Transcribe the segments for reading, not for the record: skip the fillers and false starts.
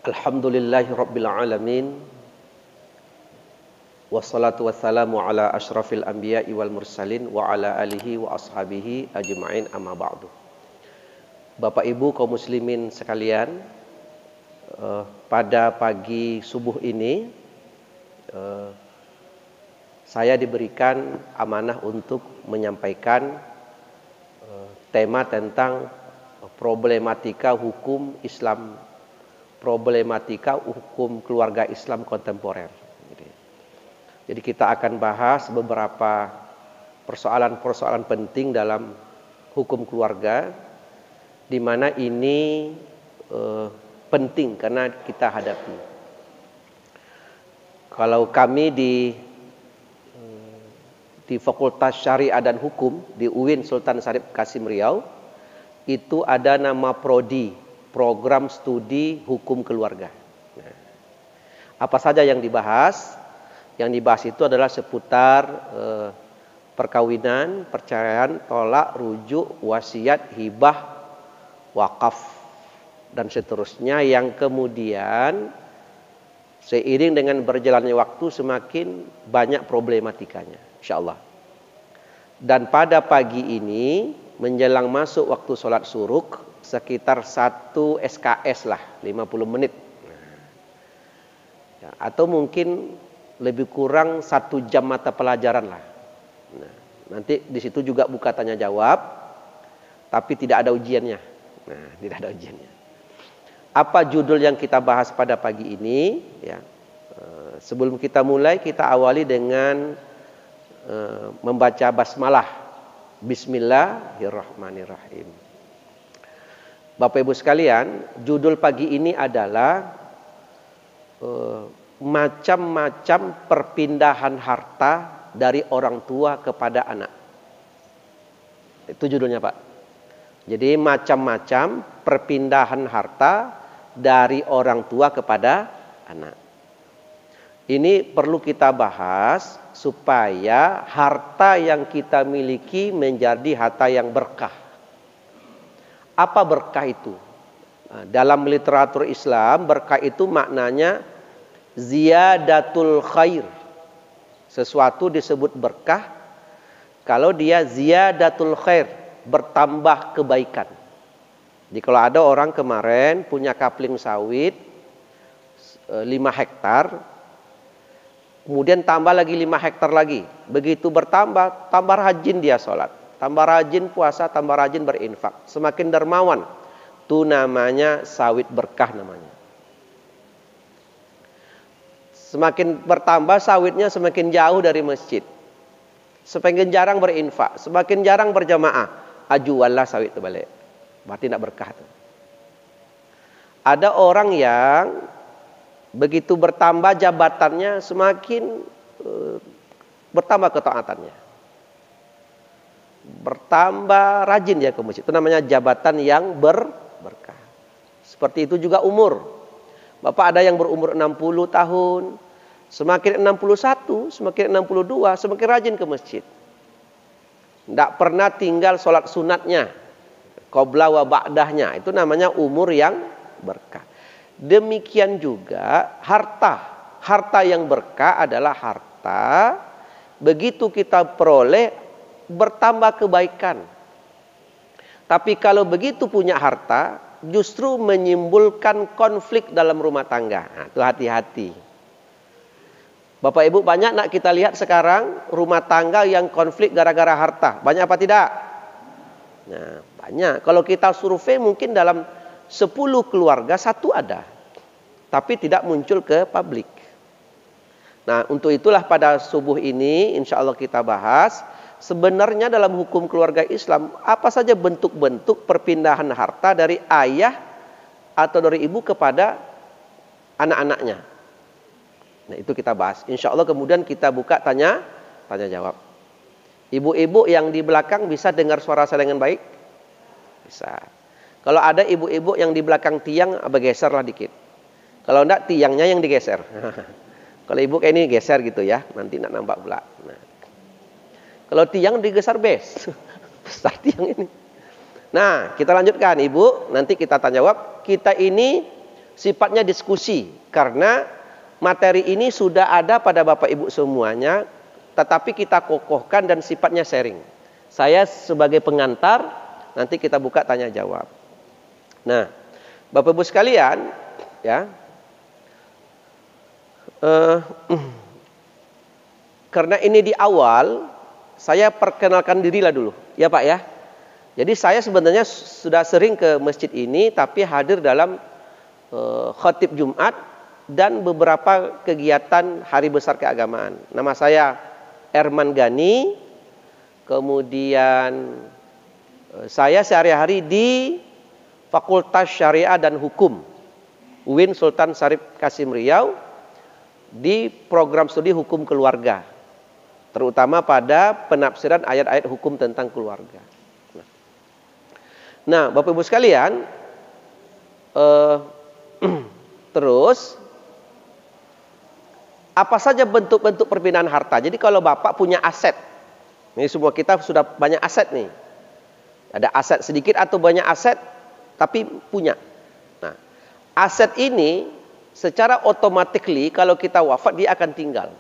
Alhamdulillahirabbil alamin. Wassalatu wassalamu ala asyrafil anbiya'i wal mursalin wa ala alihi wa ashabihi ajma'in, amma ba'du. Bapak Ibu kaum muslimin sekalian, pada pagi subuh ini saya diberikan amanah untuk menyampaikan tema tentang problematika hukum Islam, problematika hukum keluarga Islam kontemporer. Jadi kita akan bahas beberapa persoalan-persoalan penting dalam hukum keluarga, di mana ini penting karena kita hadapi. Kalau kami di Fakultas Syariah dan Hukum di UIN Sultan Syarif Qasim Riau, itu ada nama prodi, Program Studi Hukum Keluarga. Nah, apa saja yang dibahas? Yang dibahas itu adalah seputar perkawinan, perceraian, tolak, rujuk, wasiat, hibah, wakaf, dan seterusnya, yang kemudian seiring dengan berjalannya waktu semakin banyak problematikanya, insyaallah. Dan pada pagi ini menjelang masuk waktu sholat suruk, sekitar 1 SKS lah, 50 menit. Ya, atau mungkin lebih kurang 1 jam mata pelajaran lah. Nah, nanti di situ juga buka tanya jawab, tapi tidak ada ujiannya. Nah, tidak ada ujiannya. Apa judul yang kita bahas pada pagi ini? Ya, sebelum kita mulai, kita awali dengan membaca basmalah. Bismillahirrahmanirrahim. Bapak Ibu sekalian, judul pagi ini adalah macam-macam perpindahan harta dari orang tua kepada anak. Itu judulnya, Pak. Jadi macam-macam perpindahan harta dari orang tua kepada anak. Ini perlu kita bahas supaya harta yang kita miliki menjadi harta yang berkah. Apa berkah itu? Nah, dalam literatur Islam, berkah itu maknanya ziyadatul khair. Sesuatu disebut berkah kalau dia ziyadatul khair, bertambah kebaikan. Jadi kalau ada orang kemarin punya kapling sawit 5 hektar, kemudian tambah lagi 5 hektar lagi. Begitu bertambah, tambah rajin dia sholat, tambah rajin puasa, tambah rajin berinfak, semakin dermawan. Itu namanya sawit berkah namanya. Semakin bertambah sawitnya, semakin jauh dari masjid, semakin jarang berinfak, semakin jarang berjamaah, ajuallah sawit itu balik. Berarti tidak berkah itu. Ada orang yang begitu bertambah jabatannya, semakin bertambah ketaatannya, bertambah rajin dia ke masjid. Itu namanya jabatan yang berkah. Seperti itu juga umur. Bapak ada yang berumur 60 tahun, semakin 61, semakin 62, semakin rajin ke masjid. Tidak pernah tinggal sholat sunatnya, qobla wa ba'dahnya. Itu namanya umur yang berkah. Demikian juga harta. Harta yang berkah adalah harta begitu kita peroleh bertambah kebaikan. Tapi kalau begitu punya harta, justru menimbulkan konflik dalam rumah tangga. Nah, itu hati-hati. Bapak Ibu, banyak nak kita lihat sekarang rumah tangga yang konflik gara-gara harta. Banyak apa tidak? Nah, banyak. Kalau kita survei mungkin dalam 10 keluarga 1 ada. Tapi tidak muncul ke publik. Nah, untuk itulah pada subuh ini insya Allah kita bahas. Sebenarnya dalam hukum keluarga Islam, apa saja bentuk-bentuk perpindahan harta dari ayah atau dari ibu kepada anak-anaknya. Nah, itu kita bahas. Insya Allah kemudian kita buka tanya jawab. Ibu-ibu yang di belakang bisa dengar suara saya dengan baik? Bisa. Kalau ada ibu-ibu yang di belakang tiang, bergeserlah dikit. Kalau enggak, tiangnya yang digeser. Kalau ibu kayak ini geser gitu ya, nanti enggak nampak pula. Nah, kalau tiang digeser besar tiang ini. Nah, kita lanjutkan Ibu, nanti kita tanya jawab. Kita ini sifatnya diskusi. Karena materi ini sudah ada pada Bapak Ibu semuanya, tetapi kita kokohkan dan sifatnya sharing. Saya sebagai pengantar, nanti kita buka tanya jawab. Nah, Bapak Ibu sekalian, ya, karena ini di awal, saya perkenalkan dirilah dulu, ya Pak ya. Jadi saya sebenarnya sudah sering ke masjid ini, tapi hadir dalam khatib Jumat dan beberapa kegiatan hari besar keagamaan. Nama saya Erman Gani, kemudian saya sehari-hari di Fakultas Syariah dan Hukum UIN Sultan Syarif Kasim Riau di program studi hukum keluarga, terutama pada penafsiran ayat-ayat hukum tentang keluarga. Nah, Bapak Ibu sekalian, terus apa saja bentuk-bentuk perpindahan harta? Jadi kalau Bapak punya aset, ini semua kita sudah banyak aset nih. Ada aset sedikit atau banyak aset, tapi punya. Nah, aset ini secara otomatis kalau kita wafat dia akan tinggal.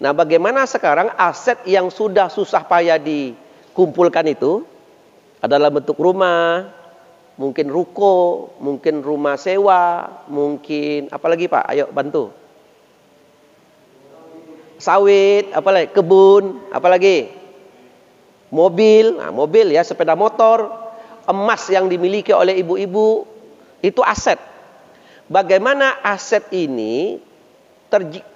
Nah, bagaimana sekarang aset yang sudah susah payah dikumpulkan itu adalah bentuk rumah, mungkin ruko, mungkin rumah sewa, mungkin apalagi Pak? Ayo bantu. Sawit, apalagi kebun, apalagi mobil, nah, mobil ya, sepeda motor, emas yang dimiliki oleh ibu-ibu, itu aset. Bagaimana aset ini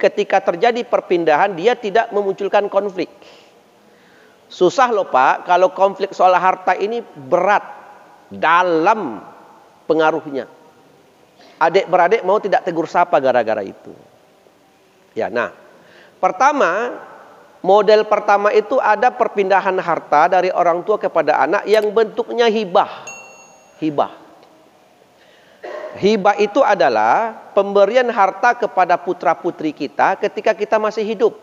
ketika terjadi perpindahan dia tidak memunculkan konflik. Susah loh Pak, kalau konflik soal harta ini berat dalam pengaruhnya. Adik beradik mau tidak tegur sapa gara-gara itu. Ya, nah. Pertama, model pertama itu ada perpindahan harta dari orang tua kepada anak yang bentuknya hibah. Hibah. Hibah itu adalah pemberian harta kepada putra-putri kita ketika kita masih hidup.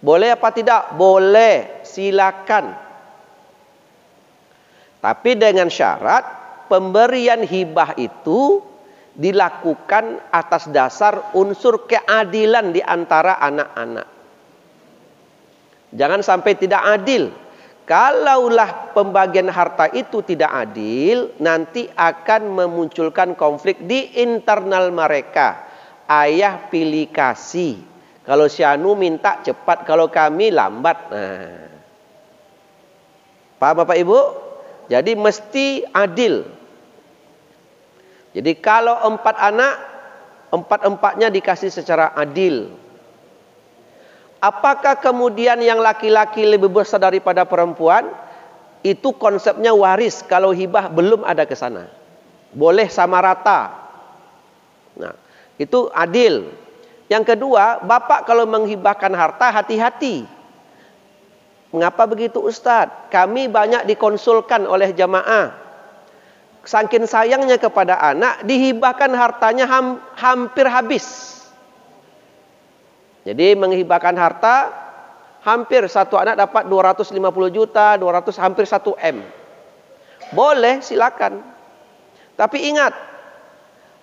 Boleh apa tidak? Boleh, silakan. Tapi dengan syarat pemberian hibah itu dilakukan atas dasar unsur keadilan di antara anak-anak. Jangan sampai tidak adil. Kalaulah pembagian harta itu tidak adil, nanti akan memunculkan konflik di internal mereka. Ayah pilih kasih. Kalau si Anu minta cepat, kalau kami lambat. Nah. Paham Bapak Ibu? Jadi mesti adil. Jadi kalau 4 anak, 4-4-nya dikasih secara adil. Apakah kemudian yang laki-laki lebih besar daripada perempuan? Itu konsepnya waris. Kalau hibah belum ada ke sana. Boleh sama rata. Nah, itu adil. Yang kedua, Bapak kalau menghibahkan harta hati-hati. Mengapa begitu Ustadz? Kami banyak dikonsulkan oleh jamaah. Saking sayangnya kepada anak, dihibahkan hartanya hampir habis. Jadi menghibahkan harta, hampir satu anak dapat 250 juta, 200 hampir 1 M. Boleh, silakan. Tapi ingat,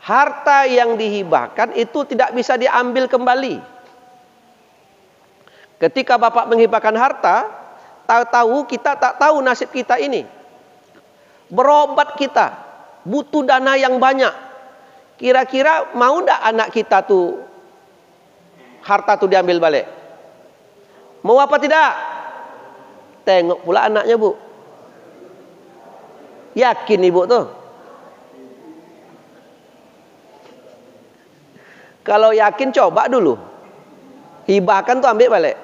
harta yang dihibahkan itu tidak bisa diambil kembali. Ketika Bapak menghibahkan harta, tahu kita tak tahu nasib kita ini. Berobat kita, butuh dana yang banyak. Kira-kira mau enggak anak kita tuh harta tuh diambil balik? Mau apa tidak? Tengok pula anaknya Bu. Yakin Ibu tuh? Kalau yakin coba dulu. Hibahkan tuh ambil balik.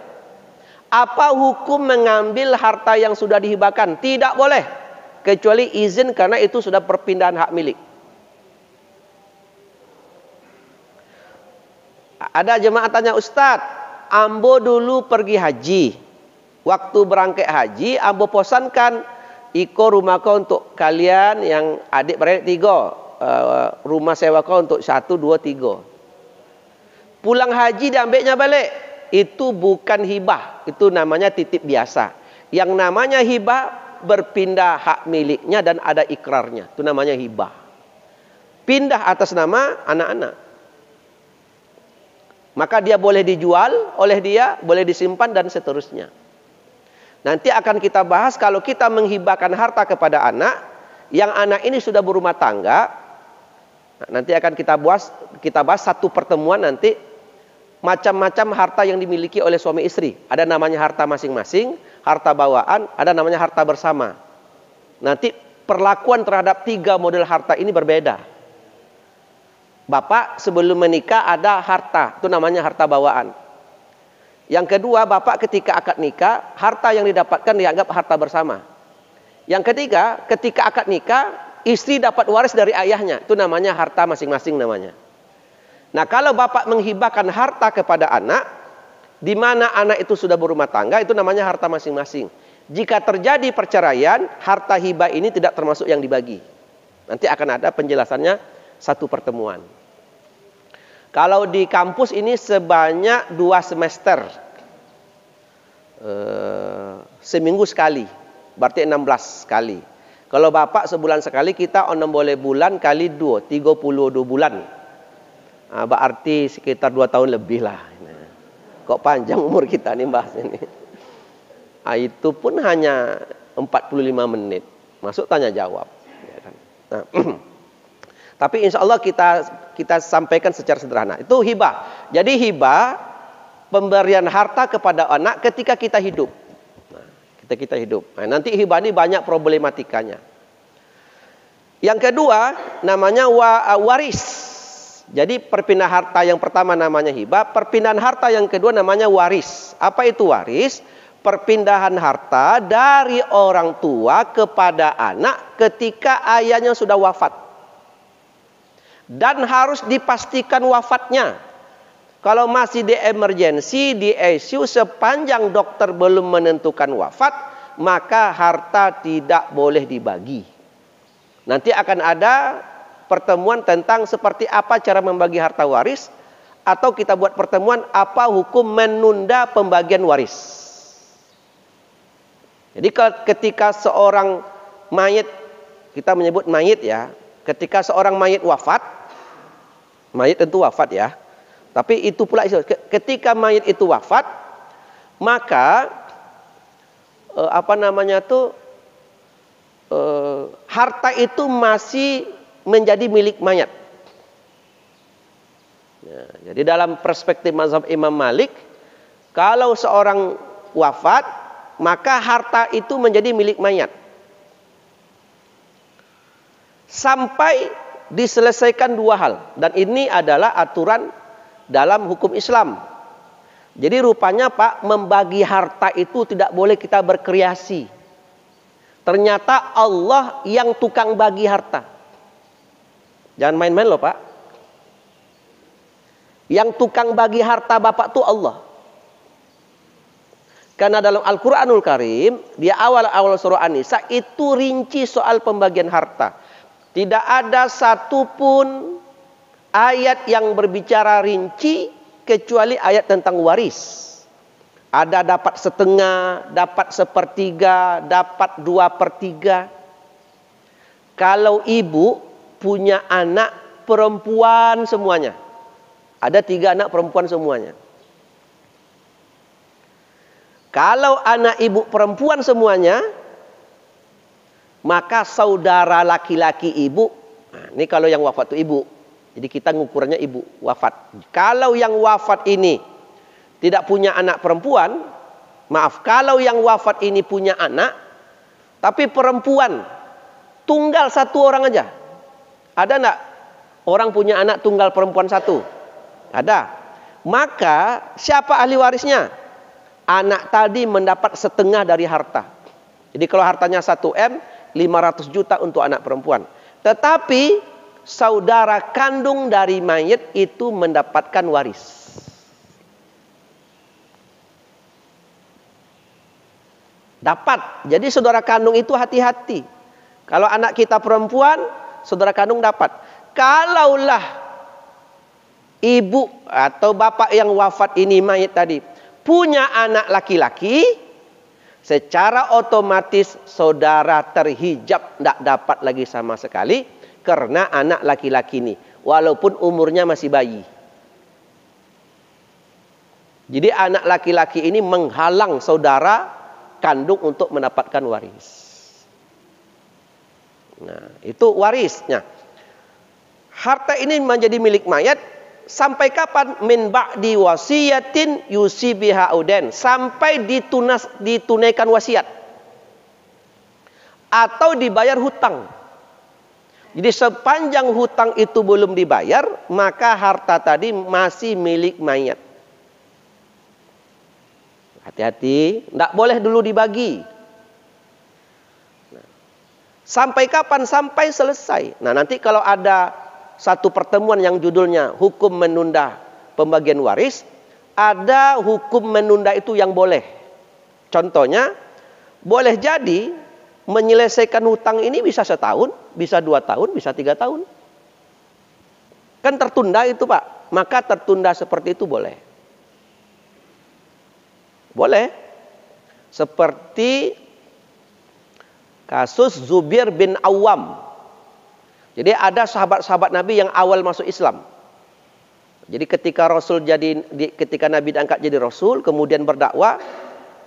Apa hukum mengambil harta yang sudah dihibahkan? Tidak boleh. Kecuali izin karena itu sudah perpindahan hak milik. Ada jemaah tanya, Ustadz, ambo dulu pergi haji. Waktu berangkat haji, ambo posankan, iko rumah kau untuk kalian yang adik beradik 3. Rumah sewa kau untuk 1, 2, 3. Pulang haji diambilnya balik. Itu bukan hibah. Itu namanya titip biasa. Yang namanya hibah berpindah hak miliknya dan ada ikrarnya. Itu namanya hibah. pindah atas nama anak-anak. Maka dia boleh dijual oleh dia, boleh disimpan dan seterusnya. Nanti akan kita bahas kalau kita menghibahkan harta kepada anak, yang anak ini sudah berumah tangga. Nanti akan kita bahas satu pertemuan nanti, macam-macam harta yang dimiliki oleh suami istri. Ada namanya harta masing-masing, harta bawaan, ada namanya harta bersama. Nanti perlakuan terhadap 3 model harta ini berbeda. Bapak sebelum menikah ada harta, itu namanya harta bawaan. Yang kedua, bapak ketika akad nikah, harta yang didapatkan dianggap harta bersama. Yang ketiga, ketika akad nikah, istri dapat waris dari ayahnya, itu namanya harta masing-masing namanya. Nah, kalau bapak menghibahkan harta kepada anak, di mana anak itu sudah berumah tangga, itu namanya harta masing-masing. Jika terjadi perceraian, harta hibah ini tidak termasuk yang dibagi. Nanti akan ada penjelasannya satu pertemuan. Kalau di kampus ini sebanyak 2 semester. Seminggu sekali. Berarti 16 kali. Kalau bapak sebulan sekali, kita 6 boleh bulan kali 2. 32 bulan. Berarti sekitar 2 tahun lebih lah. Kok panjang umur kita nih bahas ini. Itu pun hanya 45 menit. Masuk tanya jawab. Nah, tapi insya Allah kita sampaikan secara sederhana. Itu hibah. Jadi hibah, pemberian harta kepada anak ketika kita hidup. Nah, kita hidup. Nah, nanti hibah ini banyak problematikanya. Yang kedua, namanya waris. Jadi perpindahan harta yang pertama namanya hibah. Perpindahan harta yang kedua namanya waris. Apa itu waris? Perpindahan harta dari orang tua kepada anak ketika ayahnya sudah wafat. Dan harus dipastikan wafatnya. Kalau masih di emergensi, di ICU, sepanjang dokter belum menentukan wafat, maka harta tidak boleh dibagi. Nanti akan ada pertemuan tentang seperti apa cara membagi harta waris. Atau kita buat pertemuan apa hukum menunda pembagian waris. Jadi ketika seorang mayit, kita menyebut mayit ya. Ketika seorang mayit wafat, mayit tentu wafat ya. Tapi itu pula ketika mayit itu wafat, maka harta itu masih menjadi milik mayat. Ya, jadi dalam perspektif mazhab Imam Malik, kalau seorang wafat, maka harta itu menjadi milik mayat. Sampai diselesaikan 2 hal. Dan ini adalah aturan dalam hukum Islam. Jadi rupanya Pak, membagi harta itu tidak boleh kita berkreasi. Ternyata Allah yang tukang bagi harta. Jangan main-main loh Pak. Yang tukang bagi harta Bapak itu Allah. Karena dalam Al-Quranul Karim, di awal-awal surah An-Nisa itu rinci soal pembagian harta. Tidak ada satupun ayat yang berbicara rinci kecuali ayat tentang waris. Ada dapat setengah, dapat 1/3, dapat 2/3. Kalau ibu punya anak perempuan semuanya. Ada 3 anak perempuan semuanya. Kalau anak ibu perempuan semuanya, maka saudara laki-laki ibu, nah ini kalau yang wafat itu ibu. Jadi kita ngukurannya ibu wafat. Kalau yang wafat ini tidak punya anak perempuan, maaf, kalau yang wafat ini punya anak, tapi perempuan, tunggal 1 orang aja. Ada enggak orang punya anak tunggal perempuan 1? Ada. Maka siapa ahli warisnya? Anak tadi mendapat setengah dari harta. Jadi kalau hartanya 1 M, 500 juta untuk anak perempuan. Tetapi saudara kandung dari mayit itu mendapatkan waris. Dapat. Jadi saudara kandung itu hati-hati. Kalau anak kita perempuan, saudara kandung dapat. Kalaulah ibu atau bapak yang wafat ini mayit tadi punya anak laki-laki, secara otomatis saudara terhijab, tidak dapat lagi sama sekali. karena anak laki-laki ini, walaupun umurnya masih bayi. Jadi anak laki-laki ini menghalang saudara kandung untuk mendapatkan waris. Nah, itu warisnya. Harta ini menjadi milik mayat sampai kapan? Min ba'di wasiyatin yusi biha auden, sampai ditunaikan wasiat atau dibayar hutang. Jadi sepanjang hutang itu belum dibayar, maka harta tadi masih milik mayat. Hati-hati, tidak boleh dulu dibagi. Sampai kapan? Sampai selesai. Nah, nanti kalau ada satu pertemuan yang judulnya hukum menunda pembagian waris, ada hukum menunda itu yang boleh. Contohnya, boleh jadi menyelesaikan hutang ini bisa setahun, bisa 2 tahun, bisa 3 tahun. Kan tertunda itu, Pak. Maka tertunda seperti itu boleh. Boleh. Seperti kasus Zubair bin Awam. Jadi ada sahabat-sahabat Nabi yang awal masuk Islam. Jadi ketika ketika Nabi diangkat jadi Rasul, kemudian berdakwah,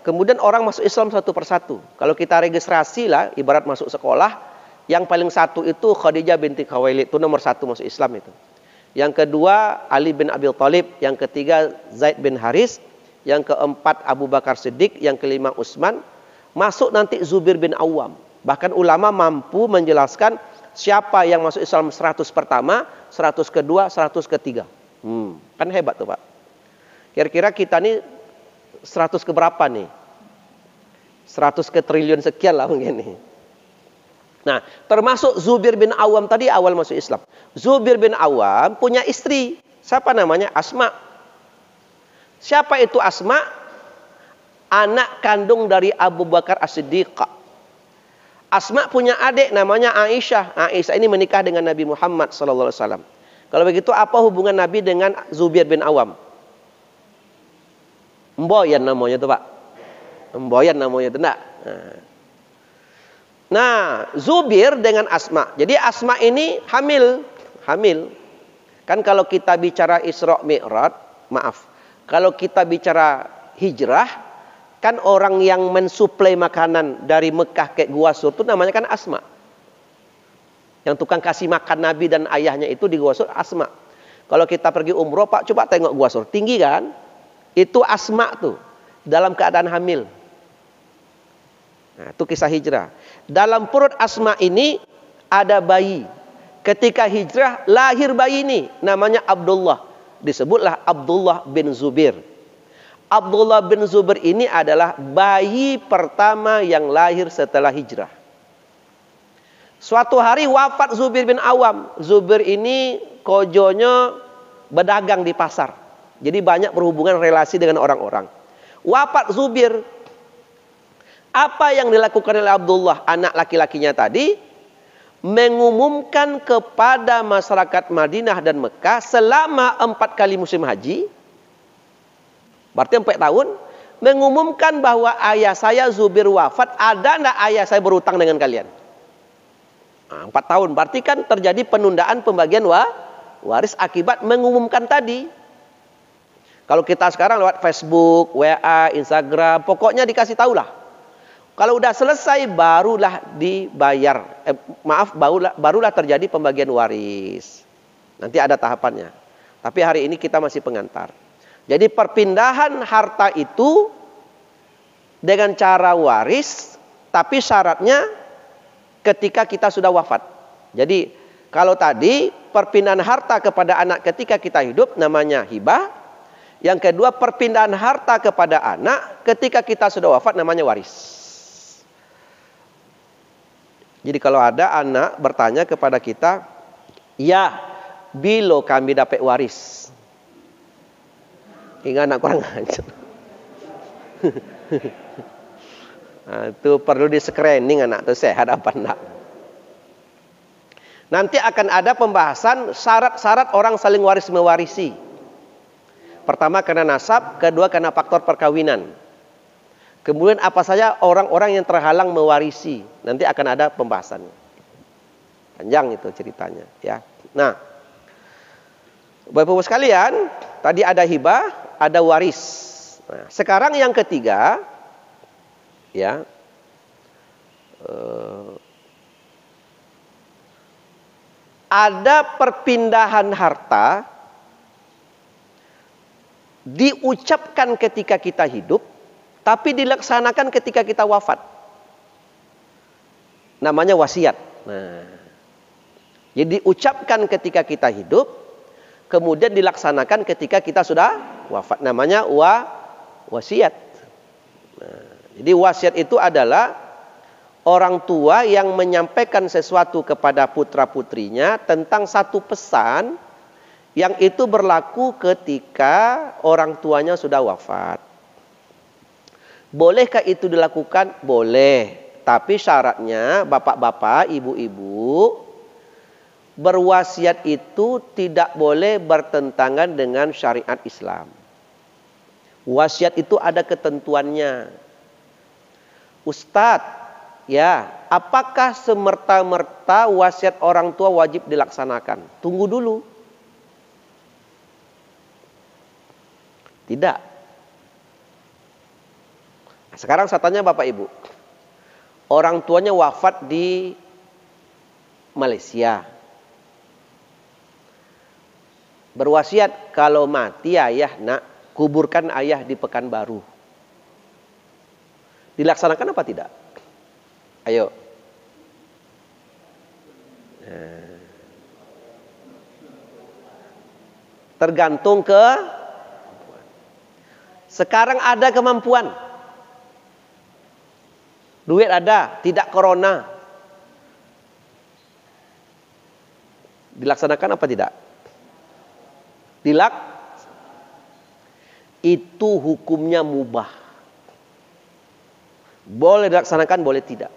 kemudian orang masuk Islam satu persatu. Kalau kita registrasi lah, ibarat masuk sekolah, yang paling satu itu Khadijah binti Khuwailid, itu nomor 1 masuk Islam itu. Yang kedua Ali bin Abi Thalib, yang ketiga Zaid bin Haris, yang keempat Abu Bakar Siddiq, yang kelima Utsman, masuk nanti Zubair bin Awam. Bahkan ulama mampu menjelaskan siapa yang masuk Islam 100 pertama, 100 kedua, 100 ketiga. Kan hebat tuh, Pak. Kira-kira kita nih 100 ke berapa nih? 100 ke triliun sekian lah mungkin nih. Nah, termasuk Zubair bin Awam tadi awal masuk Islam. Zubair bin Awam punya istri. Siapa namanya? Asma. Siapa itu Asma? Anak kandung dari Abu Bakar As-Siddiq. Asma punya adik namanya Aisyah. Aisyah ini menikah dengan Nabi Muhammad SAW. Kalau begitu apa hubungan Nabi dengan Zubair bin Awam? Mboyan namanya itu, Pak. Mboyan namanya itu, enggak? Nah, Zubair dengan Asma. Jadi Asma ini hamil. Kan kalau kita bicara Isra Mi'raj, maaf. Kalau kita bicara hijrah, kan orang yang mensuplai makanan dari Mekah ke Gua Sur itu namanya kan Asma. Yang tukang kasih makan Nabi dan ayahnya itu di Gua Sur Asma. Kalau kita pergi umroh, Pak, coba tengok Gua Sur, tinggi kan? Itu Asma tuh, dalam keadaan hamil. Nah, itu kisah hijrah. Dalam perut Asma ini ada bayi. Ketika hijrah lahir bayi ini, namanya Abdullah. Disebutlah Abdullah bin Zubair. Abdullah bin Zubair ini adalah bayi pertama yang lahir setelah hijrah. Suatu hari wafat Zubair bin Awam. Zubair ini kojonya berdagang di pasar. Jadi banyak berhubungan relasi dengan orang-orang. Wafat Zubair. Apa yang dilakukan oleh Abdullah, anak laki-lakinya tadi? Mengumumkan kepada masyarakat Madinah dan Mekah selama 4 kali musim haji, berarti 4 tahun, mengumumkan bahwa ayah saya Zubair wafat, ada enggak ayah saya berutang dengan kalian? 4 tahun, berarti kan terjadi penundaan pembagian waris akibat mengumumkan tadi. Kalau kita sekarang lewat Facebook, WA, Instagram, pokoknya dikasih tahulah. Kalau udah selesai barulah dibayar. Barulah terjadi pembagian waris. Nanti ada tahapannya. Tapi hari ini kita masih pengantar. Jadi perpindahan harta itu dengan cara waris, tapi syaratnya ketika kita sudah wafat. Jadi kalau tadi perpindahan harta kepada anak ketika kita hidup namanya hibah. Yang kedua perpindahan harta kepada anak ketika kita sudah wafat namanya waris. Jadi kalau ada anak bertanya kepada kita, ya, bilo kami dapat waris. Hingga anak kurang ajar. Nah, itu perlu di screening anak itu sehat apa enggak. Nanti akan ada pembahasan syarat-syarat orang saling waris mewarisi. Pertama karena nasab, kedua karena faktor perkawinan. Kemudian apa saja orang-orang yang terhalang mewarisi. Nanti akan ada pembahasannya. Panjang itu ceritanya ya. Nah, Bapak-Ibu sekalian, tadi ada hibah, ada waris. Nah, sekarang yang ketiga ya. Ada perpindahan harta diucapkan ketika kita hidup, tapi dilaksanakan ketika kita wafat. Namanya wasiat. Nah, jadi diucapkan ketika kita hidup, kemudian dilaksanakan ketika kita sudah wafat. Namanya wasiat. Nah, jadi wasiat itu adalah orang tua yang menyampaikan sesuatu kepada putra-putrinya tentang satu pesan yang itu berlaku ketika orang tuanya sudah wafat. Bolehkah itu dilakukan? Boleh. Tapi syaratnya bapak-bapak, ibu-ibu, berwasiat itu tidak boleh bertentangan dengan syariat Islam. Wasiat itu ada ketentuannya. Ustadz, ya, apakah semerta-merta wasiat orang tua wajib dilaksanakan? Tunggu dulu. Tidak. Nah, sekarang saya tanya Bapak Ibu. Orang tuanya wafat di Malaysia. Berwasiat, kalau mati ayah nak, kuburkan ayah di Pekanbaru. Dilaksanakan apa tidak? Ayo. Tergantung ke sekarang ada kemampuan. Duit ada, tidak corona. Dilaksanakan apa tidak? Itu hukumnya mubah. Boleh dilaksanakan, boleh tidak.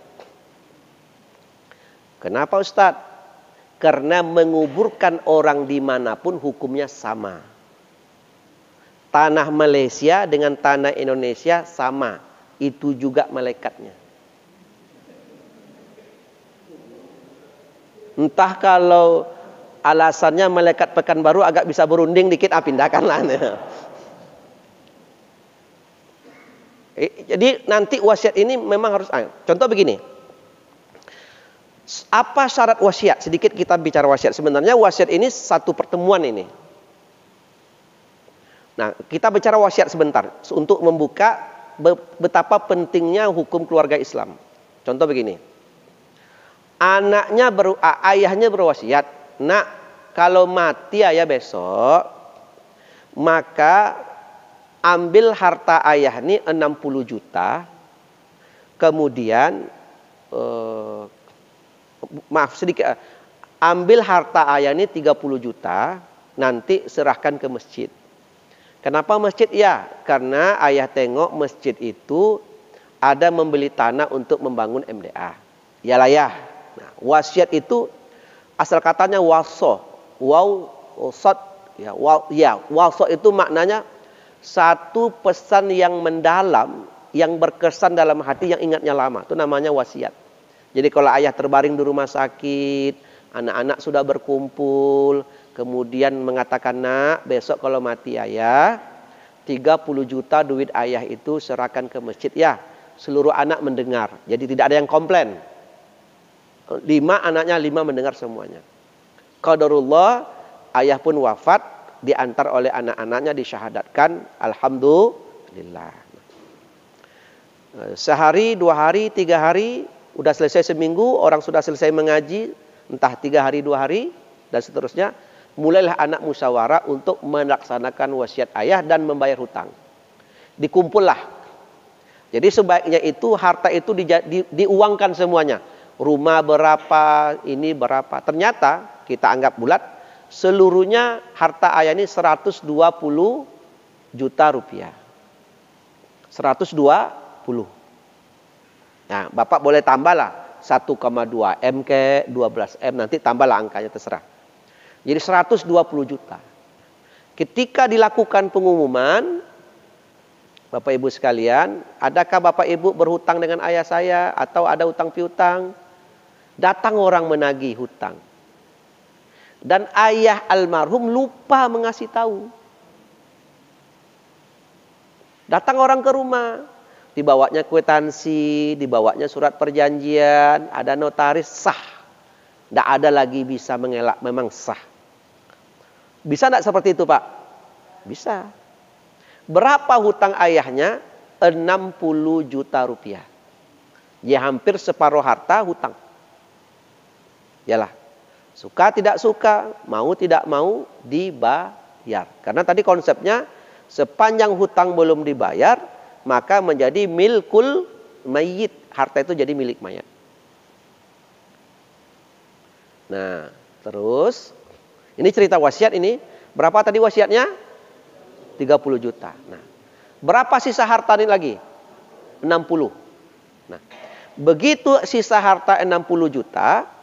Kenapa Ustadz? Karena menguburkan orang dimanapun hukumnya sama. Tanah Malaysia dengan tanah Indonesia sama. Itu juga malaikatnya. Entah kalau alasannya malaikat Pekanbaru agak bisa berunding dikit, pindahkanlah. Jadi nanti wasiat ini memang harus. Contoh begini. Apa syarat wasiat? Sedikit kita bicara wasiat. Sebenarnya wasiat ini satu pertemuan ini. Nah, kita bicara wasiat sebentar untuk membuka betapa pentingnya hukum keluarga Islam. Contoh begini. Ayahnya berwasiat, nak, kalau mati ayah besok, maka ambil harta ayah ini 60 juta, kemudian ambil harta ayah ini 30 juta, nanti serahkan ke masjid. Kenapa masjid? Ya, karena ayah tengok masjid itu ada membeli tanah untuk membangun MDA. Yalah ya. Nah, wasiat itu asal katanya waso, waso itu maknanya satu pesan yang mendalam, yang berkesan dalam hati, yang ingatnya lama. Itu namanya wasiat. Jadi kalau ayah terbaring di rumah sakit, anak-anak sudah berkumpul, kemudian mengatakan, nak, besok kalau mati ayah, 30 juta duit ayah itu serahkan ke masjid. Ya, seluruh anak mendengar. Jadi tidak ada yang komplain. 5 anaknya 5 mendengar semuanya. Qadarullah, ayah pun wafat, diantar oleh anak-anaknya, disyahadatkan. Alhamdulillah. Sehari, 2 hari, 3 hari, udah selesai seminggu, orang sudah selesai mengaji, entah 3 hari, 2 hari, dan seterusnya. Mulailah anak musyawarah untuk melaksanakan wasiat ayah dan membayar hutang. Dikumpullah. Jadi sebaiknya itu harta itu diuangkan semuanya. Rumah berapa, ini berapa. Ternyata kita anggap bulat, seluruhnya harta ayah ini 120 juta rupiah. 120. Nah, Bapak boleh tambahlah 1,2 M ke 12 M, nanti tambahlah angkanya, terserah. Jadi 120 juta. Ketika dilakukan pengumuman, Bapak Ibu sekalian, adakah Bapak Ibu berhutang dengan ayah saya atau ada hutang piutang? Datang orang menagih hutang. Dan ayah almarhum lupa mengasih tahu. Datang orang ke rumah, dibawanya kwitansi, dibawanya surat perjanjian, ada notaris, sah. Tidak ada lagi bisa mengelak, memang sah. Bisa tidak seperti itu, Pak? Bisa. Berapa hutang ayahnya? 60 juta rupiah. Ya hampir separuh harta hutang. Yalah. Suka tidak suka, mau tidak mau dibayar. Karena tadi konsepnya sepanjang hutang belum dibayar, maka menjadi milkul mayyit. Harta itu jadi milik mayat. Nah, terus ini cerita wasiat ini. Berapa tadi wasiatnya? 30 juta. Nah, berapa sisa harta ini lagi? 60. Nah, begitu sisa harta 60 juta,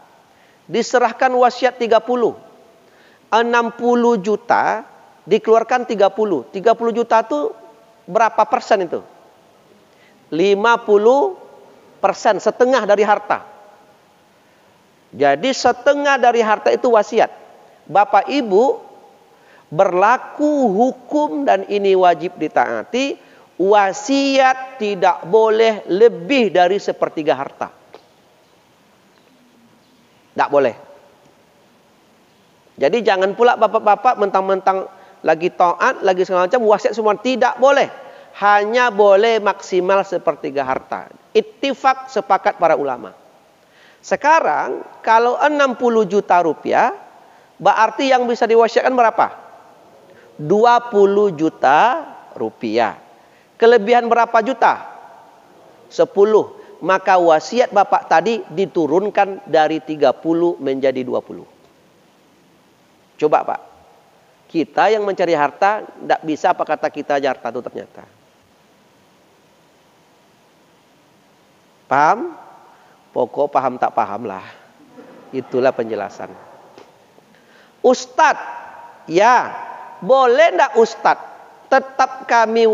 diserahkan wasiat 30. 60 juta dikeluarkan 30. 30 juta itu berapa persen itu? 50%, setengah dari harta. Jadi setengah dari harta itu wasiat. Bapak Ibu, berlaku hukum dan ini wajib ditaati. Wasiat tidak boleh lebih dari sepertiga harta. Tidak boleh. Jadi jangan pula bapak-bapak mentang-mentang lagi taat, lagi segala macam, wasiat semua. Tidak boleh. Hanya boleh maksimal sepertiga harta. Ittifaq, sepakat para ulama. Sekarang kalau 60 juta rupiah, berarti yang bisa diwasiatkan berapa? 20 juta rupiah. Kelebihan berapa juta? 10. Maka wasiat bapak tadi diturunkan dari 30 menjadi 20. Coba Pak, kita yang mencari harta, tidak bisa apa kata kita aja harta itu ternyata. Paham? Pokok paham tak paham lah. Itulah penjelasan. Ustadz, ya boleh tidak Ustadz? Tetap kami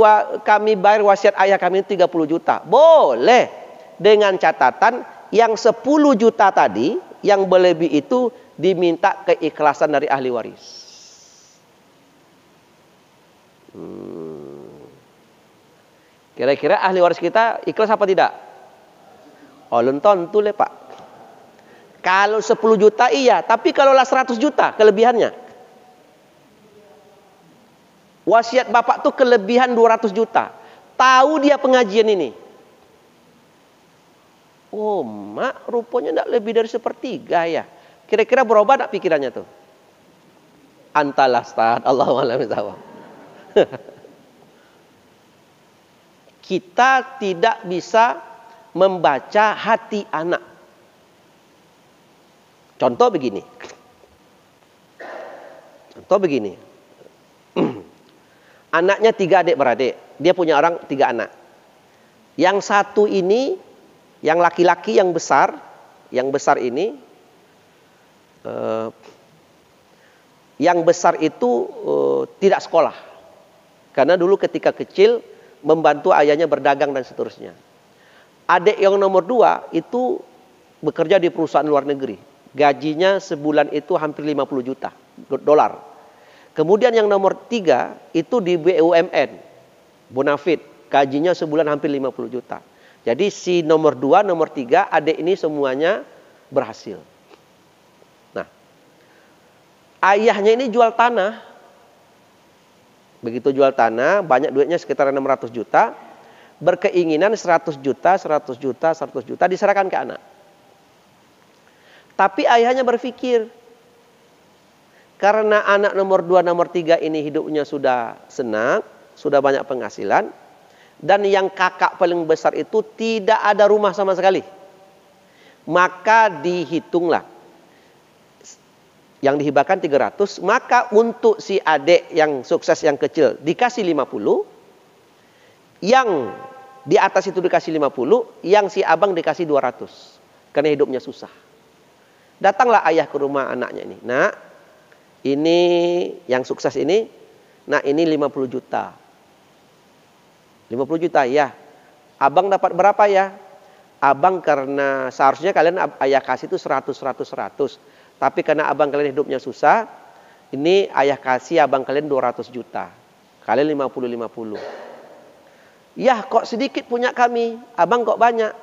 bayar wasiat ayah kami 30 juta. Boleh. Dengan catatan yang 10 juta tadi, yang berlebih itu diminta keikhlasan dari ahli waris. Kira-kira ahli waris kita ikhlas apa tidak? Oh, tentu le Pak. Kalau 10 juta iya, tapi kalau 100 juta kelebihannya. Wasiat bapak tuh kelebihan 200 juta. Tahu dia pengajian ini. Oh, mak rupanya tidak lebih dari sepertiga ya. Kira-kira berubah tak pikirannya tuh? Antalah Ustaz, Allahu a'lam bishawab. Kita tidak bisa membaca hati anak. Contoh begini. Anaknya 3 adik beradik. Dia punya 3 anak. Yang satu ini, yang laki-laki yang besar ini, yang besar itu tidak sekolah. Karena dulu ketika kecil membantu ayahnya berdagang dan seterusnya. Adik yang nomor 2 itu bekerja di perusahaan luar negeri. Gajinya sebulan itu hampir 50 juta dolar. Kemudian yang nomor 3 itu di BUMN, Bonafit. Gajinya sebulan hampir 50 juta. Jadi si nomor 2, nomor 3, adik ini semuanya berhasil. Nah, ayahnya ini jual tanah. Begitu jual tanah, banyak duitnya sekitar 600 juta. Berkeinginan 100 juta, 100 juta, 100 juta diserahkan ke anak. Tapi ayahnya berpikir, karena anak nomor 2, nomor 3 ini hidupnya sudah senang, sudah banyak penghasilan, dan yang kakak paling besar itu tidak ada rumah sama sekali. Maka dihitunglah. Yang dihibahkan 300, maka untuk si adik yang sukses yang kecil dikasih 50, yang di atas itu dikasih 50, yang si abang dikasih 200. Karena hidupnya susah. Datanglah ayah ke rumah anaknya ini. Nak, ini yang sukses ini, nah ini 50 juta. 50 juta ya. Abang dapat berapa ya? abang karena seharusnya kalian ayah kasih itu 100. Tapi karena abang kalian hidupnya susah, ini ayah kasih abang kalian 200 juta. Kalian 50. Ya kok sedikit punya kami, abang kok banyak.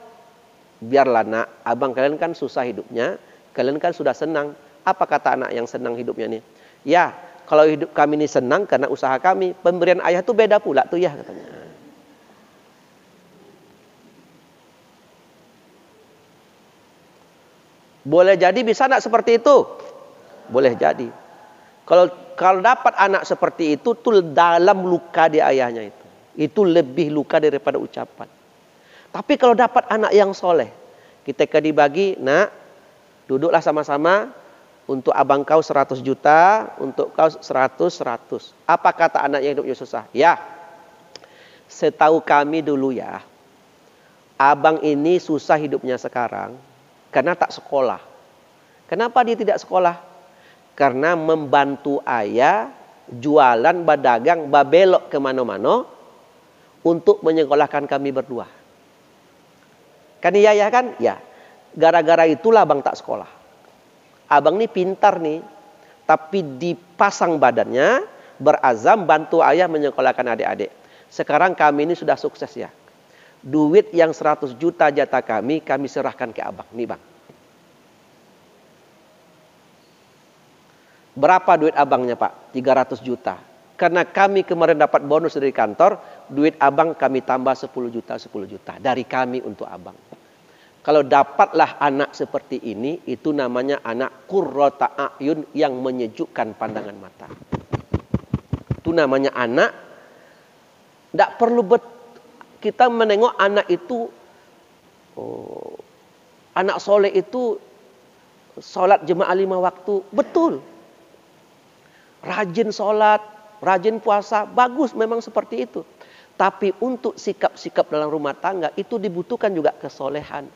Biarlah nak, abang kalian kan susah hidupnya, kalian kan sudah senang. Apa kata anak yang senang hidupnya nih? Ya, kalau hidup kami ini senang karena usaha kami. Pemberian ayah tuh beda pula tuh ya katanya. Boleh jadi bisa nak seperti itu? Boleh jadi. Kalau dapat anak seperti itu tuh dalam luka di ayahnya itu. Itu lebih luka daripada ucapan. Tapi kalau dapat anak yang soleh, ketika dibagi, nak, duduklah sama-sama, untuk abang kau 100 juta, untuk kau 100. Apa kata anak yang hidupnya susah? Ya, setahu kami dulu ya, abang ini susah hidupnya sekarang karena tak sekolah. Kenapa dia tidak sekolah? Karena membantu ayah jualan, berdagang, babelok kemana-mana untuk menyekolahkan kami berdua. Kan iya ya kan? Ya. Gara-gara itulah abang tak sekolah. Abang ini pintar nih, tapi dipasang badannya, berazam bantu ayah menyekolahkan adik-adik. Sekarang kami ini sudah sukses ya. Duit yang 100 juta jatah kami serahkan ke abang. Nih bang. Berapa duit abangnya pak? 300 juta. Karena kami kemarin dapat bonus dari kantor, duit abang kami tambah 10 juta. Dari kami untuk abang. Kalau dapatlah anak seperti ini, itu namanya anak qurrata a'yun yang menyejukkan pandangan mata. Itu namanya anak. Tidak perlu kita menengok anak itu, anak soleh itu sholat jemaah 5 waktu. Betul. Rajin sholat, rajin puasa, bagus memang seperti itu. Tapi untuk sikap-sikap dalam rumah tangga itu dibutuhkan juga kesolehan.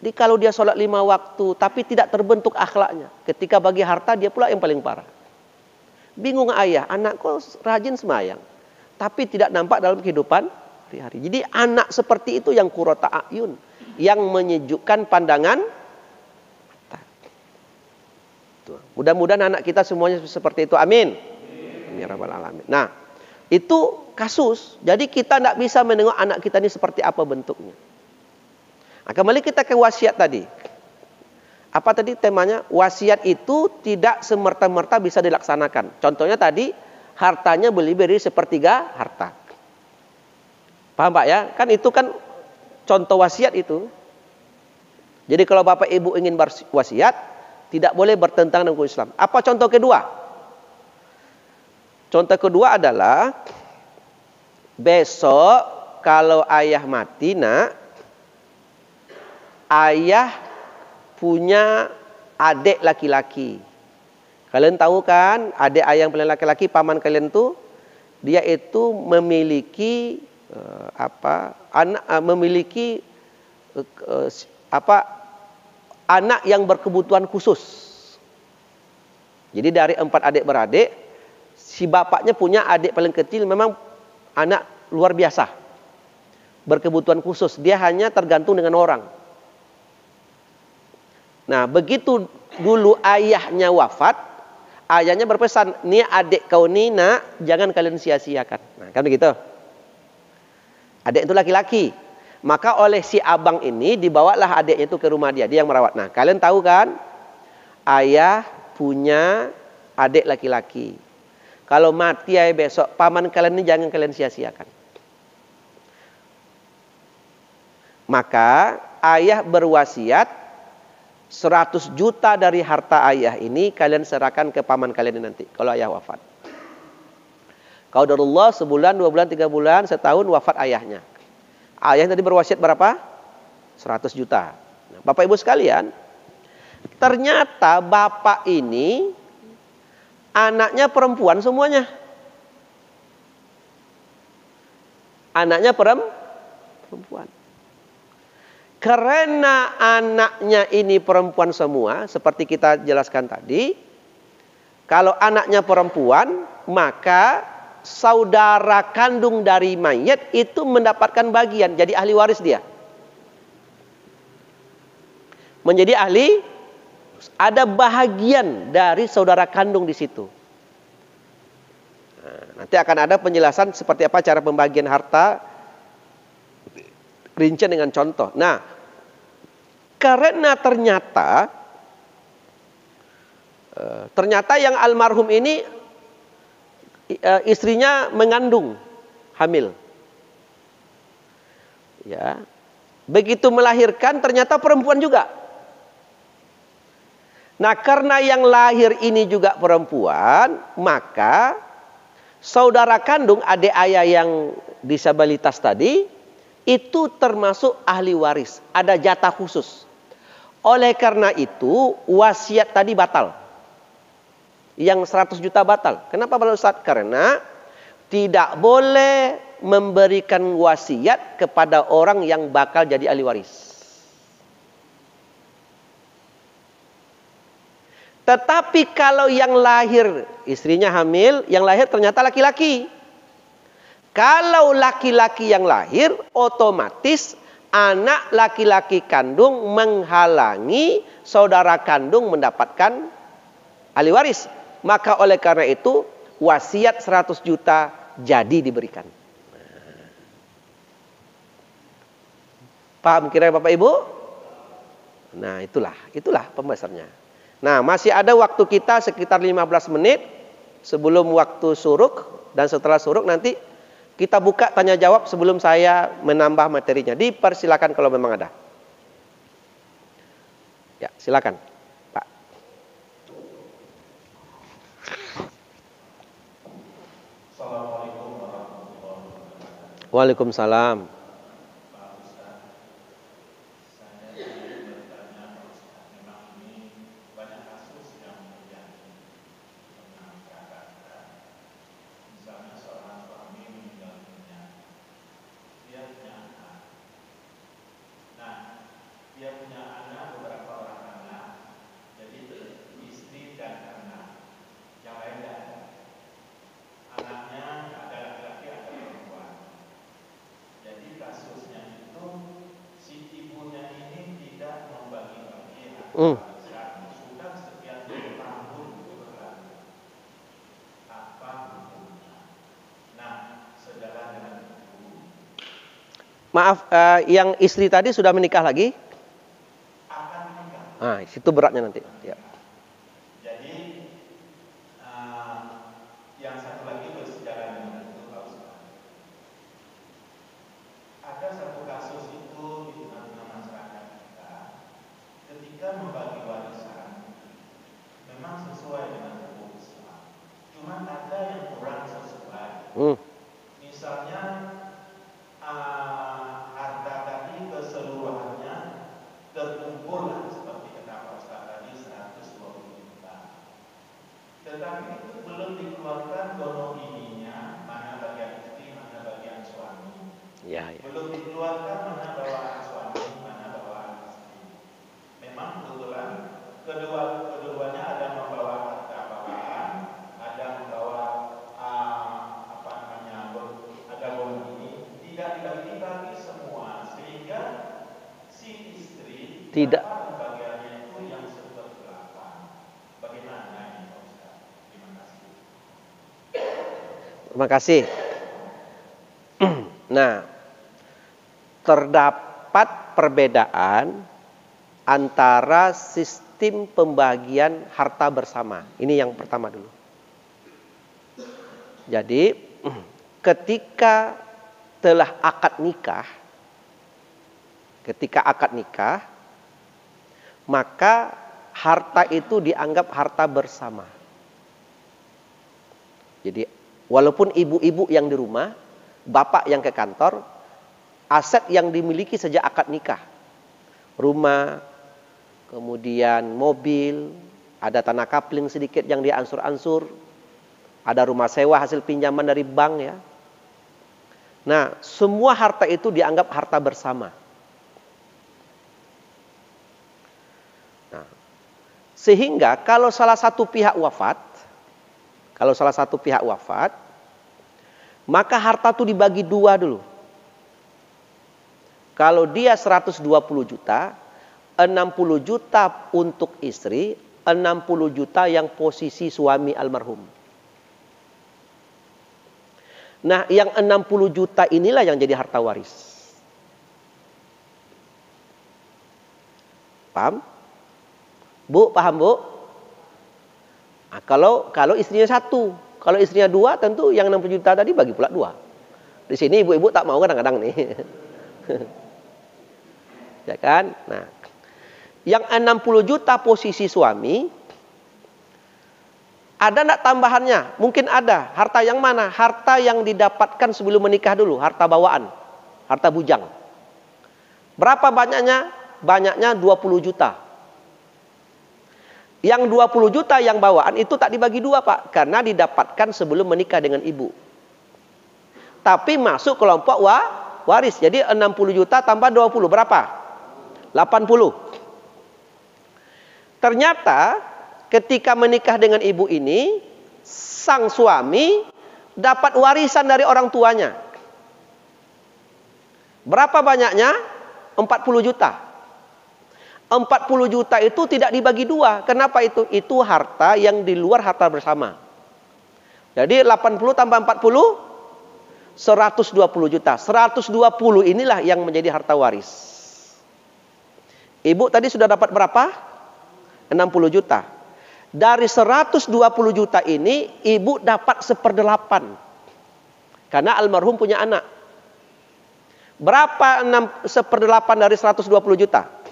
Jadi kalau dia sholat 5 waktu tapi tidak terbentuk akhlaknya, ketika bagi harta dia pula yang paling parah. Bingung ayah, anakku rajin semayang, tapi tidak nampak dalam kehidupan hari-hari. Jadi anak seperti itu yang qurrata a'yun, yang menyejukkan pandangan. Mudah-mudahan anak kita semuanya seperti itu. Amin. Amin ya rabbal alamin. Nah, itu kasus. Jadi kita tidak bisa menengok anak kita ini seperti apa bentuknya. Nah, kembali kita ke wasiat tadi. Apa tadi temanya? Wasiat itu tidak semerta-merta bisa dilaksanakan. Contohnya tadi, hartanya beri sepertiga harta. Paham Pak ya? Kan itu kan contoh wasiat itu. Jadi kalau Bapak Ibu ingin berwasiat, tidak boleh bertentangan dengan Islam. Apa contoh kedua? Contoh kedua adalah, besok kalau ayah mati nak, ayah punya adik laki-laki. Kalian tahu kan, adik ayah yang punya laki-laki, paman kalian tuh, dia itu memiliki anak yang berkebutuhan khusus. Jadi dari 4 adik beradik, si bapaknya punya adik paling kecil memang anak luar biasa, berkebutuhan khusus. Dia hanya tergantung dengan orang. Nah, begitu dulu ayahnya wafat, ayahnya berpesan, nih adik kau nih nak, jangan kalian sia-siakan. Nah, kan begitu. Adik itu laki-laki. Maka oleh si abang ini dibawalah adiknya itu ke rumah dia yang merawat. Nah, kalian tahu kan, ayah punya adik laki-laki. Kalau mati ayah besok, paman kalian ini jangan kalian sia-siakan. Maka ayah berwasiat, 100 juta dari harta ayah ini kalian serahkan ke paman kalian nanti kalau ayah wafat. Qadarullah sebulan, 2 bulan, 3 bulan, setahun wafat ayahnya. Ayah tadi berwasiat berapa? 100 juta. Nah, Bapak Ibu sekalian, ternyata bapak ini anaknya perempuan semuanya. Anaknya perempuan. Karena anaknya ini perempuan semua, seperti kita jelaskan tadi, kalau anaknya perempuan, maka saudara kandung dari mayat itu mendapatkan bagian, jadi ahli waris dia. menjadi ahli, ada bahagian dari saudara kandung di situ. Nah, nanti akan ada penjelasan seperti apa cara pembagian harta, rincian dengan contoh. Nah, karena ternyata yang almarhum ini istrinya mengandung, hamil. Ya. Begitu melahirkan ternyata perempuan juga. Nah, karena yang lahir ini juga perempuan, maka saudara kandung adik ayah yang disabilitas tadi itu termasuk ahli waris, ada jatah khusus. Oleh karena itu wasiat tadi batal. Yang 100 juta batal. Kenapa Pak Ustaz? Karena tidak boleh memberikan wasiat kepada orang yang bakal jadi ahli waris. Tetapi kalau yang lahir, istrinya hamil, yang lahir ternyata laki-laki. Kalau laki-laki yang lahir, otomatis anak laki-laki kandung menghalangi saudara kandung mendapatkan ahli waris. Maka oleh karena itu, wasiat 100 juta jadi diberikan. Paham kira Bapak Ibu? Nah, itulah pembahasannya. Nah, masih ada waktu kita sekitar 15 menit sebelum waktu suruk, dan setelah suruk nanti kita buka tanya jawab sebelum saya menambah materinya. Dipersilakan kalau memang ada. Ya, silakan, Pak. Assalamualaikum warahmatullahi wabarakatuh. Waalaikumsalam. Sudah sekian tahun berlalu. Apa hukumnya? Nah, sejalan dengan itu. Maaf, yang istri tadi sudah menikah lagi? Akan menikah. Ah, situ beratnya nanti. Ya. Jadi yang satu lagi bersejalan dengan itu, Pak Ustaz. Ada satu kasus itu di tengah-tengah masyarakat kita. Ketika membagi warisan, memang sesuai dengan hukum Islam. Cuma ada yang kurang sesuai. Misalnya harta tadi keseluruhannya terkumpul seperti kata Pak Ustaz tadi 120 juta. Tetapi itu belum dikeluarkan domininya, mana bagian istri, mana bagian suami. Ya. Belum dikeluarkan mana bawaan suami, mana bawaan istri. Memang kebetulan keduanya ada membawa harta bawaan, ada membawa ada domini, tidak dibagi-bagi semua, sehingga si istri tidak bagiannya itu yang seperti-8. Bagaimana ini Pak Ustaz? Terima kasih. Terima kasih. Nah, terdapat perbedaan antara sistem pembagian harta bersama. Ini yang pertama dulu. Jadi, ketika telah akad nikah, maka harta itu dianggap harta bersama. Jadi, walaupun ibu-ibu yang di rumah, bapak yang ke kantor, aset yang dimiliki sejak akad nikah, rumah, kemudian mobil, ada tanah kapling sedikit yang dia ansur-ansur, ada rumah sewa hasil pinjaman dari bank ya. Nah, semua harta itu dianggap harta bersama. Nah, sehingga kalau salah satu pihak wafat, maka harta itu dibagi dua dulu. Kalau dia 120 juta, 60 juta untuk istri, 60 juta yang posisi suami almarhum. Nah, yang 60 juta inilah yang jadi harta waris. Paham? Bu, paham Bu? Nah, kalau istrinya satu, kalau istrinya dua, tentu yang 60 juta tadi bagi pula dua. Di sini ibu-ibu tak mau kadang-kadang nih. Ya kan? Nah, yang 60 juta posisi suami, ada enggak tambahannya? Mungkin ada. Harta yang mana? Harta yang didapatkan sebelum menikah dulu, harta bawaan, harta bujang. Berapa banyaknya? Banyaknya 20 juta. Yang 20 juta yang bawaan itu tak dibagi dua, Pak, karena didapatkan sebelum menikah dengan ibu. Tapi masuk kelompok waris. Jadi 60 juta tambah 20 berapa? 80. Ternyata ketika menikah dengan ibu ini, sang suami dapat warisan dari orang tuanya. Berapa banyaknya? 40 juta. 40 juta itu tidak dibagi dua. Kenapa itu? Itu harta yang di luar harta bersama. Jadi 80 tambah 40, 120 juta. 120 inilah yang menjadi harta waris. Ibu tadi sudah dapat berapa? 60 juta. Dari 120 juta ini, ibu dapat 1/8. Karena almarhum punya anak. Berapa 1/8 dari 120 juta?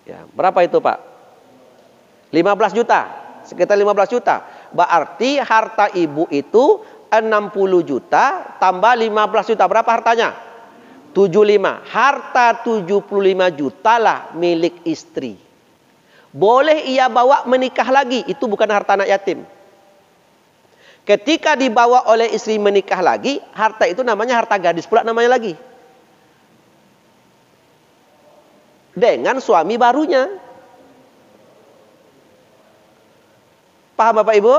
Ya, berapa itu, Pak? 15 juta. Sekitar 15 juta. Berarti harta ibu itu 60 juta tambah 15 juta. Berapa hartanya? 75. Harta 75 juta lah milik istri. Boleh ia bawa menikah lagi. Itu bukan harta anak yatim. Ketika dibawa oleh istri menikah lagi, harta itu namanya harta gadis pula namanya lagi. Dengan suami barunya. Paham Bapak Ibu?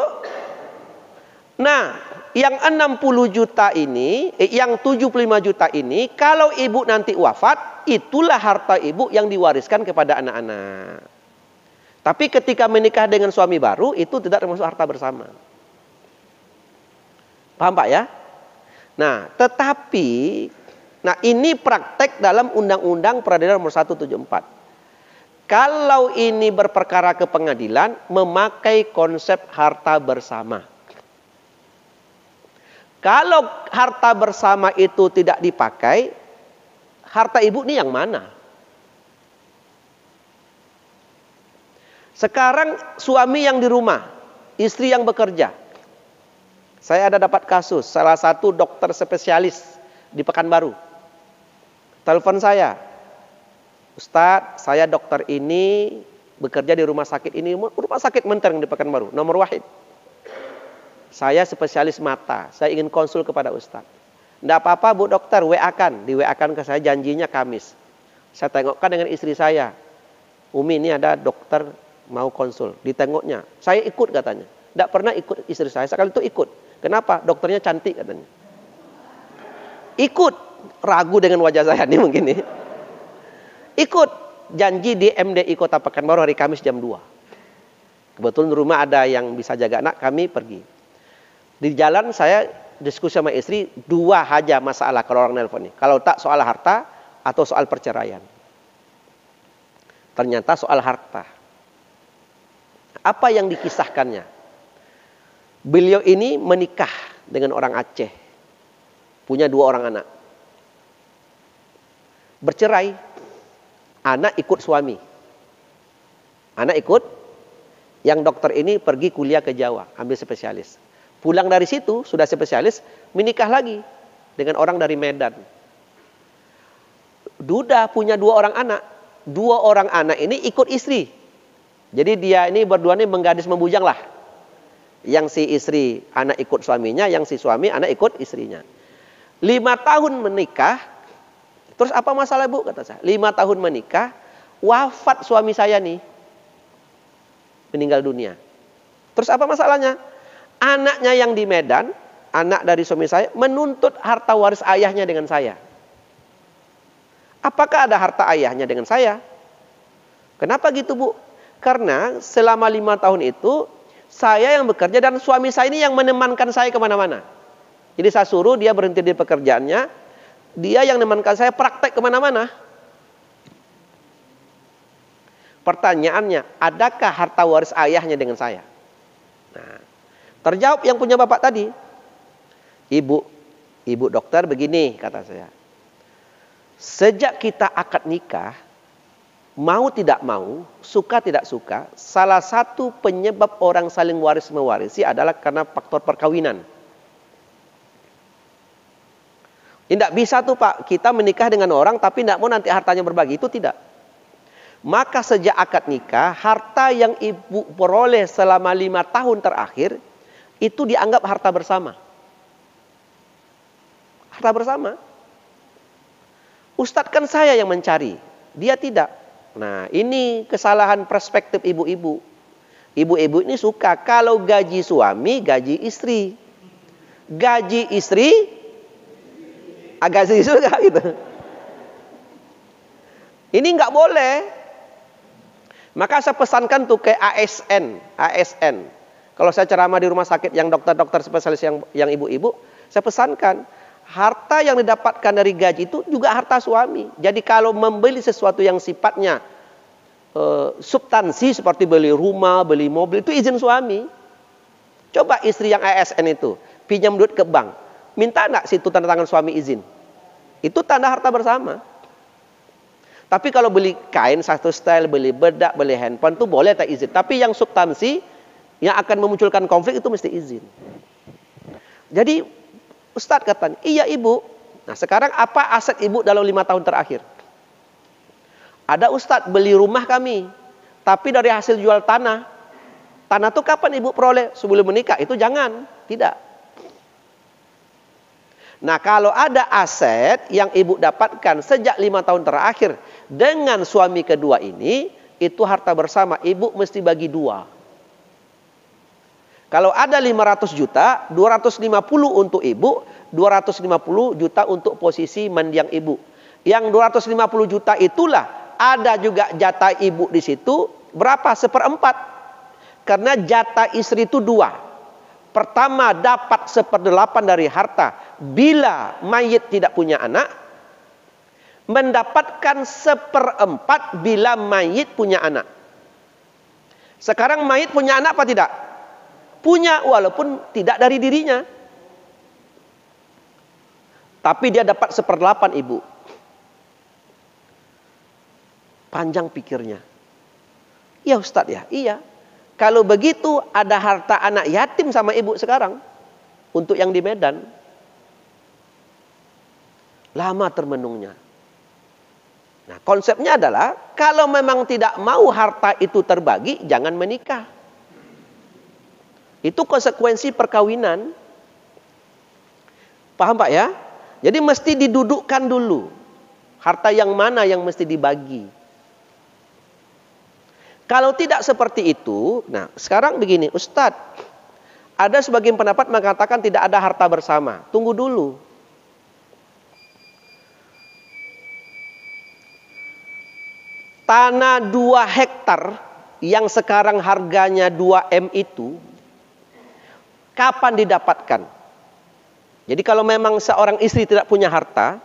Nah, yang 60 juta ini, yang 75 juta ini, kalau ibu nanti wafat, itulah harta ibu yang diwariskan kepada anak-anak. Tapi ketika menikah dengan suami baru, itu tidak termasuk harta bersama. Paham Pak ya? Nah, tetapi, nah ini praktek dalam Undang-Undang Peradilan Nomor 174. Kalau ini berperkara ke pengadilan, memakai konsep harta bersama. Kalau harta bersama itu tidak dipakai, harta ibu ini yang mana? Sekarang suami yang di rumah, istri yang bekerja. Saya ada dapat kasus, salah satu dokter spesialis di Pekanbaru. Telepon saya, Ustadz, saya dokter ini bekerja di rumah sakit ini, rumah sakit Menteng di Pekanbaru, nomor wahid. Saya spesialis mata, saya ingin konsul kepada Ustadz. Tidak apa-apa Bu Dokter, WA-kan. Di WA-kan ke saya, janjinya Kamis. Saya tengokkan dengan istri saya. Umi, ini ada dokter mau konsul. Ditengoknya, saya ikut katanya. Tidak pernah ikut istri saya, sekali itu ikut. Kenapa? Dokternya cantik katanya. Ikut, ragu dengan wajah saya nih mungkin nih. Ikut, janji di MDI Kota Pekanbaru hari Kamis jam 2. Kebetulan di rumah ada yang bisa jaga anak, kami pergi. Di jalan saya diskusi sama istri, dua aja masalah kalau orang nelpon nih. Kalau tak soal harta atau soal perceraian. Ternyata soal harta. Apa yang dikisahkannya? Beliau ini menikah dengan orang Aceh. Punya 2 orang anak. Bercerai. Anak ikut suami. Anak ikut. Yang dokter ini pergi kuliah ke Jawa. Ambil spesialis. Pulang dari situ, sudah spesialis, menikah lagi dengan orang dari Medan. Duda punya 2 orang anak. 2 orang anak ini ikut istri. Jadi dia ini berdua ini menggadis membujang lah. Yang si istri anak ikut suaminya, yang si suami anak ikut istrinya. 5 tahun menikah. Terus apa masalah Bu? Kata saya. 5 tahun menikah, wafat suami saya nih. Meninggal dunia. Terus apa masalahnya? Anaknya yang di Medan, anak dari suami saya, menuntut harta waris ayahnya dengan saya. Apakah ada harta ayahnya dengan saya? Kenapa gitu, Bu? Karena selama 5 tahun itu saya yang bekerja dan suami saya ini yang menemankan saya kemana-mana. Jadi saya suruh dia berhenti di pekerjaannya, dia yang menemankan saya praktek kemana-mana. Pertanyaannya, adakah harta waris ayahnya dengan saya? Nah, terjawab yang punya bapak tadi. Ibu dokter begini kata saya. Sejak kita akad nikah, mau tidak mau, suka tidak suka, salah satu penyebab orang saling waris mewarisi adalah karena faktor perkawinan. Tidak bisa tuh Pak, kita menikah dengan orang tapi tidak mau nanti hartanya berbagi, itu tidak. Maka sejak akad nikah, harta yang ibu peroleh selama 5 tahun terakhir, itu dianggap harta bersama. Harta bersama. Ustadz kan saya yang mencari, dia tidak. Nah, ini kesalahan perspektif ibu-ibu. Ibu-ibu ini suka kalau gaji suami, gaji istri. Gaji istri, agak suka gitu. Ini nggak boleh. Maka saya pesankan tuh ke ASN. Kalau saya ceramah di rumah sakit yang dokter-dokter spesialis yang ibu-ibu, saya pesankan. Harta yang didapatkan dari gaji itu juga harta suami. Jadi kalau membeli sesuatu yang sifatnya substansi seperti beli rumah, beli mobil, itu izin suami. Coba istri yang ASN itu pinjam duit ke bank, minta enggak situ tanda tangan suami izin? Itu tanda harta bersama. Tapi kalau beli kain satu style, beli bedak, beli handphone itu boleh tak izin. Tapi yang substansi yang akan memunculkan konflik itu mesti izin. Jadi Ustadz katanya, iya ibu. Nah sekarang apa aset ibu dalam 5 tahun terakhir? Ada Ustadz beli rumah kami, tapi dari hasil jual tanah. Tanah itu kapan ibu peroleh? Sebelum menikah? Itu jangan, tidak. Nah kalau ada aset yang ibu dapatkan sejak 5 tahun terakhir dengan suami kedua ini, itu harta bersama, ibu mesti bagi 2. Kalau ada 500 juta, 250 untuk ibu, 250 juta untuk posisi mendiang ibu. Yang 250 juta itulah ada juga jatah ibu di situ. Berapa? 1/4. Karena jatah istri itu 2. Pertama dapat 1/8 dari harta bila mayit tidak punya anak. Mendapatkan 1/4 bila mayit punya anak. Sekarang mayit punya anak apa tidak? Punya, walaupun tidak dari dirinya. Tapi dia dapat 1/8 ibu. Panjang pikirnya. Iya Ustadz ya, iya. Kalau begitu ada harta anak yatim sama ibu sekarang. Untuk yang di Medan. Lama termenungnya. Nah konsepnya adalah, kalau memang tidak mau harta itu terbagi, jangan menikah. Itu konsekuensi perkawinan. Paham Pak ya? Jadi mesti didudukkan dulu. Harta yang mana yang mesti dibagi. Kalau tidak seperti itu, nah sekarang begini, Ustadz, ada sebagian pendapat mengatakan tidak ada harta bersama. Tunggu dulu. Tanah 2 hektar yang sekarang harganya 2 M itu, kapan didapatkan? Jadi kalau memang seorang istri tidak punya harta,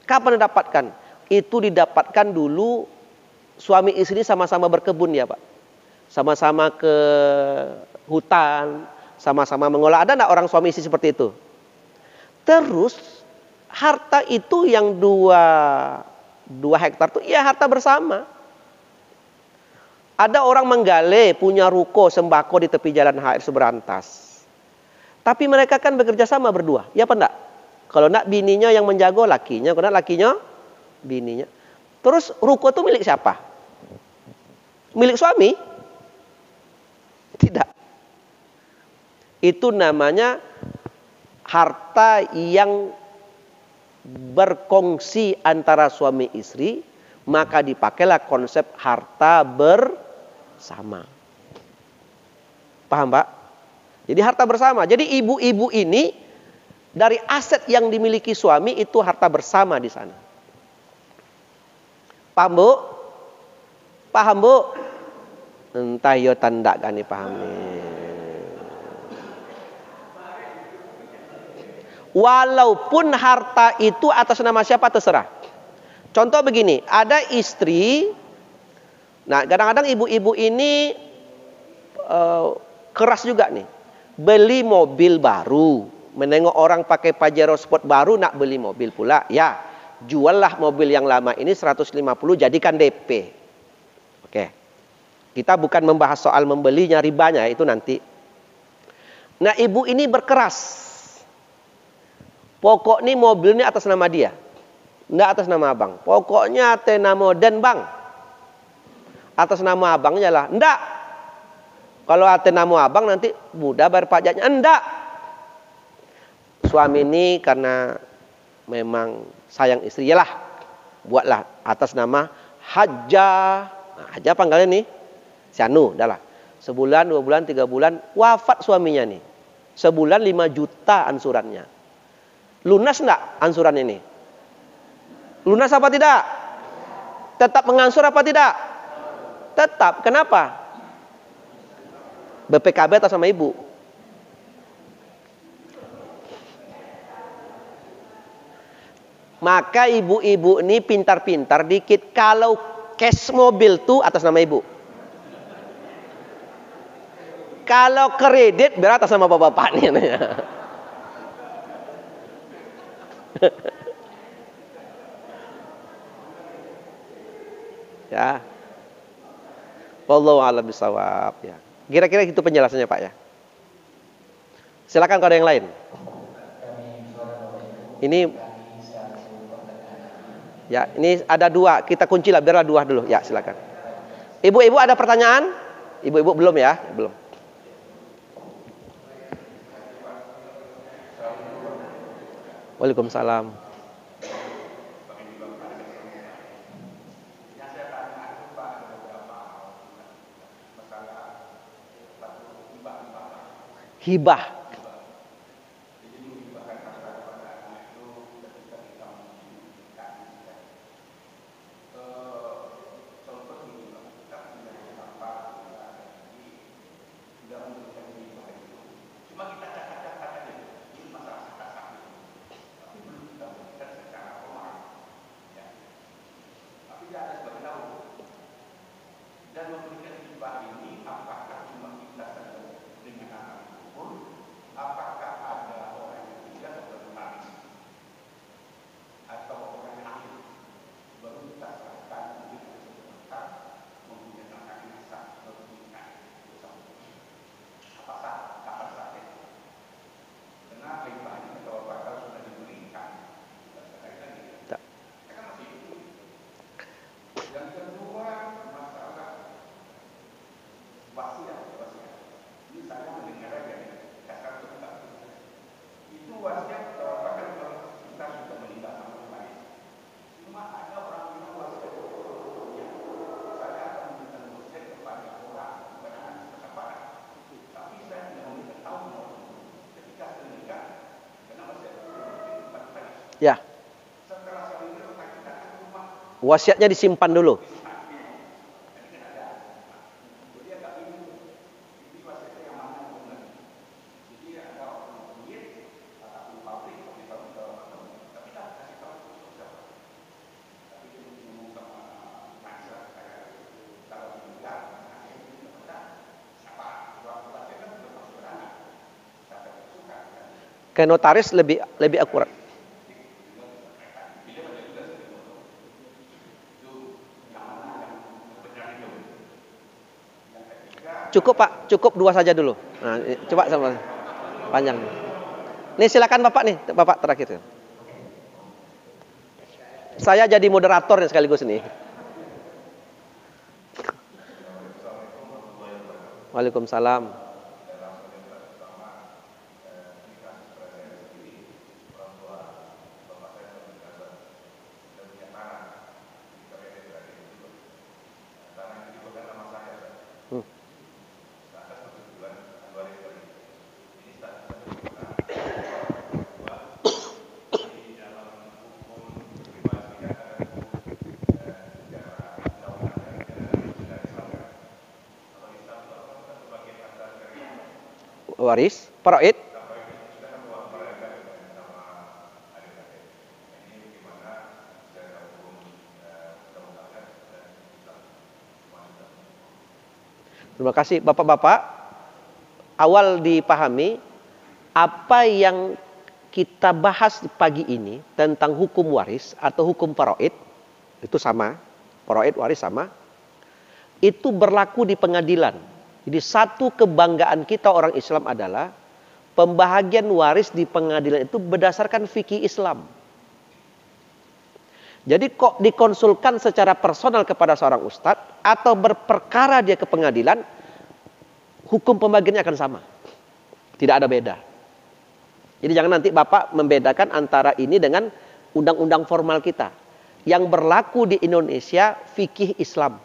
kapan didapatkan? Itu didapatkan dulu suami istri sama-sama berkebun ya Pak. Sama-sama ke hutan, sama-sama mengolah. Ada enggak orang suami istri seperti itu? Terus harta itu yang 2 hektar itu ya harta bersama. Ada orang menggale punya ruko sembako di tepi jalan HR Seberantas. Tapi mereka kan bekerja sama berdua, ya apa enggak? Kalau enggak bininya yang menjago lakinya, kalau enggak lakinya bininya. Terus ruko itu milik siapa? Milik suami? Tidak. Itu namanya harta yang berkongsi antara suami istri, maka dipakailah konsep harta bersama. Paham Pak? Jadi harta bersama. Jadi ibu-ibu ini dari aset yang dimiliki suami itu harta bersama di sana. Paham Bu? Paham Bu? Entah yo tanda kan paham nih. Walaupun harta itu atas nama siapa terserah. Contoh begini, ada istri. Nah, kadang-kadang ibu-ibu ini keras juga nih. Beli mobil baru, menengok orang pakai Pajero Sport baru nak beli mobil pula. Ya, juallah mobil yang lama ini 150 jadikan DP. Oke. Kita bukan membahas soal membelinya, ribanya itu nanti. Nah, ibu ini berkeras. Pokok nih mobil ini atas nama dia. Enggak atas nama abang. Pokoknya Athena Modern bang. Atas nama abangnya lah. Enggak. Kalau Athena mau abang nanti mudah bayar pajaknya. Enggak. Suami ini karena memang sayang istri. Yalah. Buatlah atas nama Haja. Nah, Haja panggalnya nih. Si Anu. Dah lah. Sebulan, 2 bulan, 3 bulan. Wafat suaminya nih. Sebulan 5 juta ansurannya. Lunas enggak ansuran ini? Lunas apa tidak? Tetap mengansur apa tidak? Tetap. Kenapa? BPKB atas sama ibu. Maka ibu-ibu ini pintar-pintar dikit. Kalau cash mobil tuh atas nama ibu. Kalau kredit biar atas nama bapak-bapaknya. Ya. Wallahu a'lam bishawab ya. Kira-kira itu penjelasannya Pak ya. Silakan kalau ada yang lain. Ini ya, ini ada 2. Kita kuncilah biarlah 2 dulu. Ya, silakan. Ibu-ibu ada pertanyaan? Ibu-ibu belum ya? Belum. Waalaikumsalam. Hibah. Ya. Wasiatnya disimpan dulu. Ke notaris lebih akurat. Cukup Pak, cukup 2 saja dulu. Nah, coba sama panjang. Nih silakan Bapak nih, Bapak terakhir. Saya jadi moderator sekaligus nih. Waalaikumsalam. waris, faraid. Terima kasih Bapak-bapak. Awal dipahami apa yang kita bahas pagi ini tentang hukum waris atau hukum faraid itu sama, faraid waris sama. Itu berlaku di pengadilan. Jadi satu kebanggaan kita orang Islam adalah pembahagian waris di pengadilan itu berdasarkan fikih Islam. Jadi kok dikonsulkan secara personal kepada seorang ustadz atau berperkara dia ke pengadilan, hukum pembagiannya akan sama. Tidak ada beda. Jadi jangan nanti Bapak membedakan antara ini dengan undang-undang formal kita. Yang berlaku di Indonesia fikih Islam.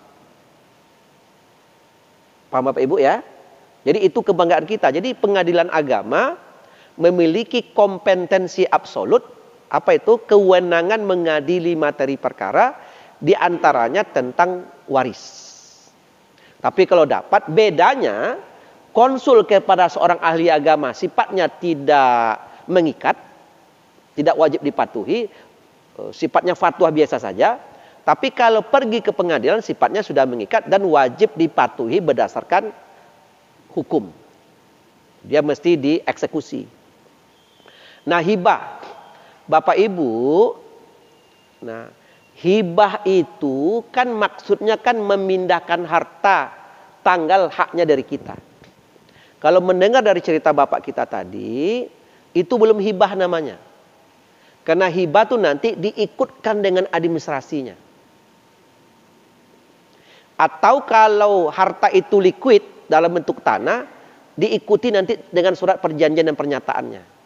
Paham Bapak Ibu ya? Jadi itu kebanggaan kita. Jadi pengadilan agama memiliki kompetensi absolut. Apa itu? Kewenangan mengadili materi perkara, di antaranya tentang waris. Tapi kalau dapat, bedanya konsul kepada seorang ahli agama sifatnya tidak mengikat, tidak wajib dipatuhi, sifatnya fatwa biasa saja. Tapi kalau pergi ke pengadilan sifatnya sudah mengikat dan wajib dipatuhi berdasarkan hukum. Dia mesti dieksekusi. Nah, hibah. Bapak Ibu, nah hibah itu kan maksudnya kan memindahkan harta tanggal haknya dari kita. Kalau mendengar dari cerita bapak kita tadi, itu belum hibah namanya. Karena hibah itu nanti diikutkan dengan administrasinya. Atau kalau harta itu liquid dalam bentuk tanah, diikuti nanti dengan surat perjanjian dan pernyataannya.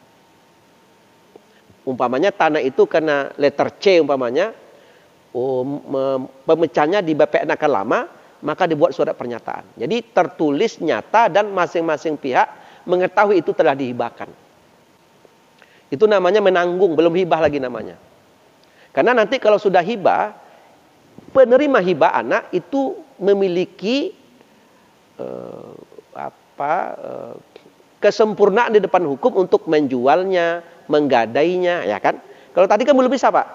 Umpamanya tanah itu kena letter C umpamanya, pemecahnya di BPN akan lama, maka dibuat surat pernyataan. Jadi tertulis nyata dan masing-masing pihak mengetahui itu telah dihibahkan. Itu namanya menanggung, belum hibah lagi namanya. Karena nanti kalau sudah hibah, penerima hibah anak itu memiliki kesempurnaan di depan hukum untuk menjualnya, menggadainya, ya kan? Kalau tadi kan belum bisa, Pak.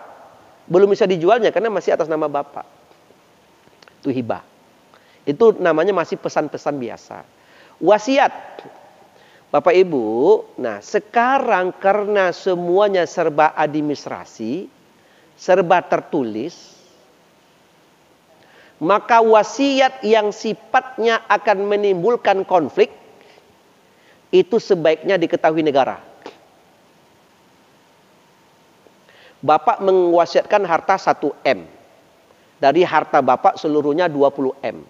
Belum bisa dijualnya karena masih atas nama Bapak. Itu hibah. Itu namanya masih pesan-pesan biasa. Wasiat. Bapak Ibu, nah sekarang karena semuanya serba administrasi, serba tertulis, maka wasiat yang sifatnya akan menimbulkan konflik itu sebaiknya diketahui negara. Bapak mewasiatkan harta 1 M. Dari harta Bapak seluruhnya 20 M.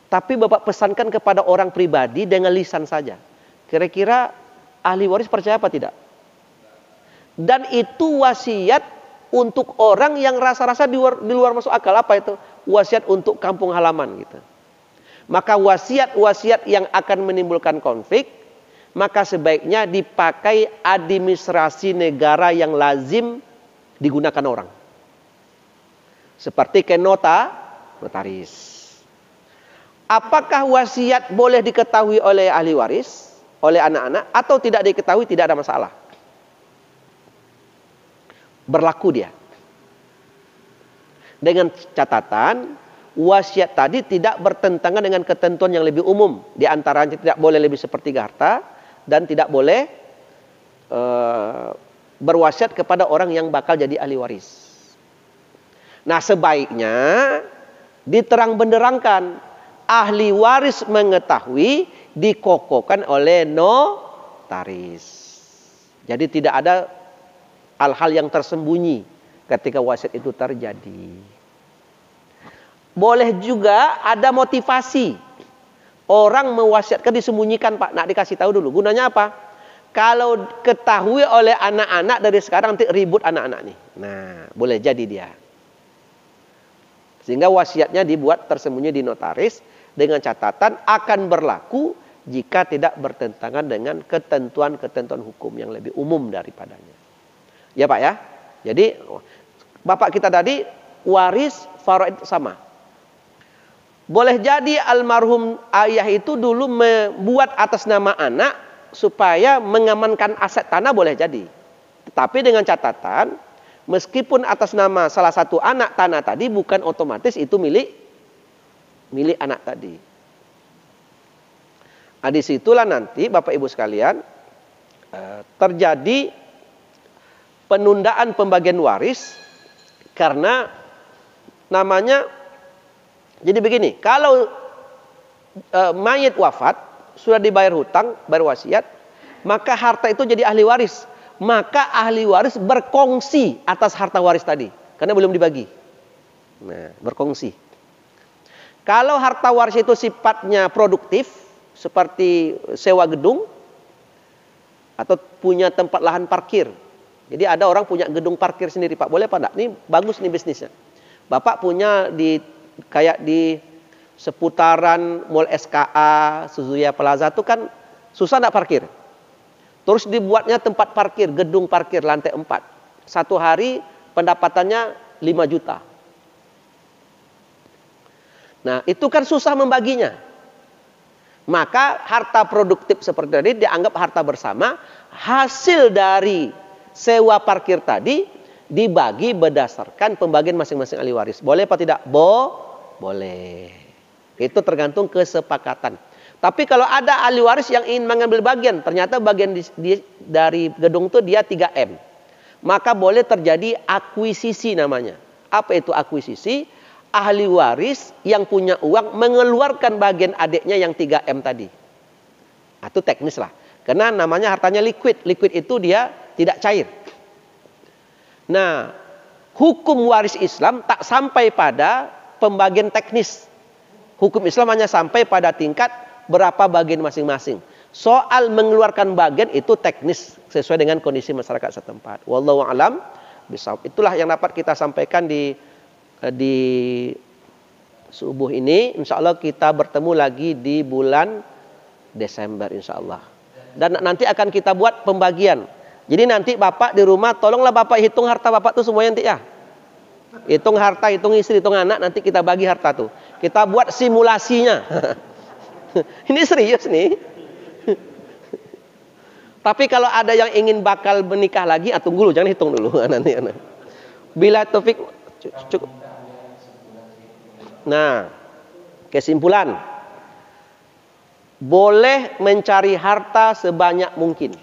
Tapi Bapak pesankan kepada orang pribadi dengan lisan saja. Kira-kira ahli waris percaya apa tidak? Dan itu wasiat untuk orang yang rasa-rasa di luar masuk akal. Apa itu? Wasiat untuk kampung halaman gitu. Maka wasiat-wasiat yang akan menimbulkan konflik, maka sebaiknya dipakai administrasi negara yang lazim digunakan orang. Seperti ke notaris. Apakah wasiat boleh diketahui oleh ahli waris, oleh anak-anak, atau tidak diketahui tidak ada masalah. Berlaku dia. Dengan catatan, wasiat tadi tidak bertentangan dengan ketentuan yang lebih umum. Di antaranya tidak boleh lebih sepertiga harta, dan tidak boleh berwasiat kepada orang yang bakal jadi ahli waris. Nah sebaiknya diterang benderangkan. Ahli waris mengetahui dikokohkan oleh notaris. Jadi tidak ada hal-hal yang tersembunyi ketika wasiat itu terjadi. Boleh juga ada motivasi. Orang mewasiatkan disembunyikan, Pak. Nak dikasih tahu dulu. Gunanya apa? Kalau ketahui oleh anak-anak dari sekarang nanti ribut anak-anak nih. Nah, boleh jadi dia. Sehingga wasiatnya dibuat tersembunyi di notaris dengan catatan akan berlaku jika tidak bertentangan dengan ketentuan-ketentuan hukum yang lebih umum daripadanya. Ya, Pak ya. Jadi Bapak kita tadi waris faraid sama. Boleh jadi almarhum ayah itu dulu membuat atas nama anak supaya mengamankan aset tanah, boleh jadi. Tetapi dengan catatan, meskipun atas nama salah satu anak tanah tadi, bukan otomatis itu milik anak tadi. Nah, disitulah nanti Bapak Ibu sekalian terjadi penundaan pembagian waris karena namanya, jadi begini, kalau mayit wafat sudah dibayar hutang, bayar wasiat, maka harta itu jadi ahli waris. Maka ahli waris berkongsi atas harta waris tadi karena belum dibagi. Nah, berkongsi. Kalau harta waris itu sifatnya produktif seperti sewa gedung atau punya tempat lahan parkir. Jadi ada orang punya gedung parkir sendiri, Pak, boleh Pak enggak? Ini bagus nih bisnisnya. Bapak punya kayak di seputaran Mall SKA, Suzuya Plaza itu kan susah enggak parkir. Terus dibuatnya tempat parkir, gedung parkir lantai 4. Satu hari pendapatannya 5 juta. Nah, itu kan susah membaginya. Maka harta produktif seperti tadi dianggap harta bersama, hasil dari sewa parkir tadi dibagi berdasarkan pembagian masing-masing ahli waris. Boleh apa tidak? Boleh. Itu tergantung kesepakatan. Tapi kalau ada ahli waris yang ingin mengambil bagian, ternyata bagian dari gedung itu dia 3M. Maka boleh terjadi akuisisi namanya. Apa itu akuisisi? Ahli waris yang punya uang mengeluarkan bagian adiknya yang 3M tadi. Itu teknis lah. Karena namanya hartanya liquid. Liquid itu dia tidak cair. Nah, hukum waris Islam tak sampai pada pembagian teknis. Hukum Islam hanya sampai pada tingkat berapa bagian masing-masing. Soal mengeluarkan bagian itu teknis sesuai dengan kondisi masyarakat setempat. Wallahu a'lam bishawab. Itulah yang dapat kita sampaikan di subuh ini. Insya Allah kita bertemu lagi di bulan Desember insya Allah. Dan nanti akan kita buat pembagian. Jadi nanti Bapak di rumah tolonglah Bapak hitung harta Bapak tuh semuanya nanti ya. Hitung harta, hitung istri, hitung anak, nanti kita bagi harta tuh. Kita buat simulasinya. Ini serius nih. Tapi kalau ada yang ingin bakal menikah lagi, tunggu dulu, jangan hitung dulu nanti. Bila taufik cukup. Nah, kesimpulan. Boleh mencari harta sebanyak mungkin.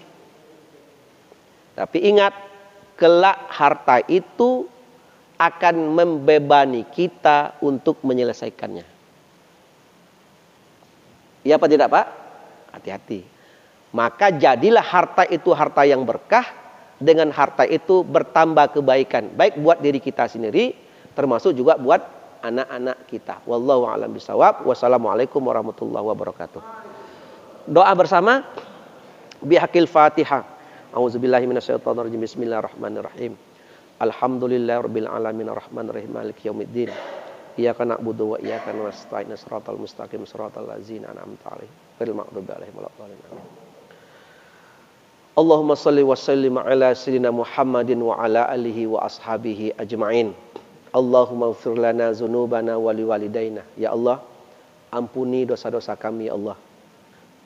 Tapi ingat, kelak harta itu akan membebani kita untuk menyelesaikannya. Iya apa tidak, Pak? Hati-hati. Maka jadilah harta itu harta yang berkah. Dengan harta itu bertambah kebaikan. Baik buat diri kita sendiri, termasuk juga buat anak-anak kita. Wallahu a'lam bishawab. Wassalamualaikum warahmatullahi wabarakatuh. Doa bersama. Bihaqil Fatihah. A'udzubillahi minasyaitonirrajim. Bismillahirrahmanirrahim. Alhamdulillahirabbil alamin arrahmanir rahim maliki yaumiddin. Iyyaka na'budu wa iyyaka nasta'in shiratal mustaqim shiratal ladzina an'amta 'alaihim ghairil maghdubi 'alaihim waladdallin. Allahumma shalli wa sallim ala sayyidina Muhammadin wa ala alihi wa ashabihi ajma'in. Allahumma ighfir lana dzunubana wa liwalidaina. Ya Allah, ampuni dosa-dosa kami ya Allah.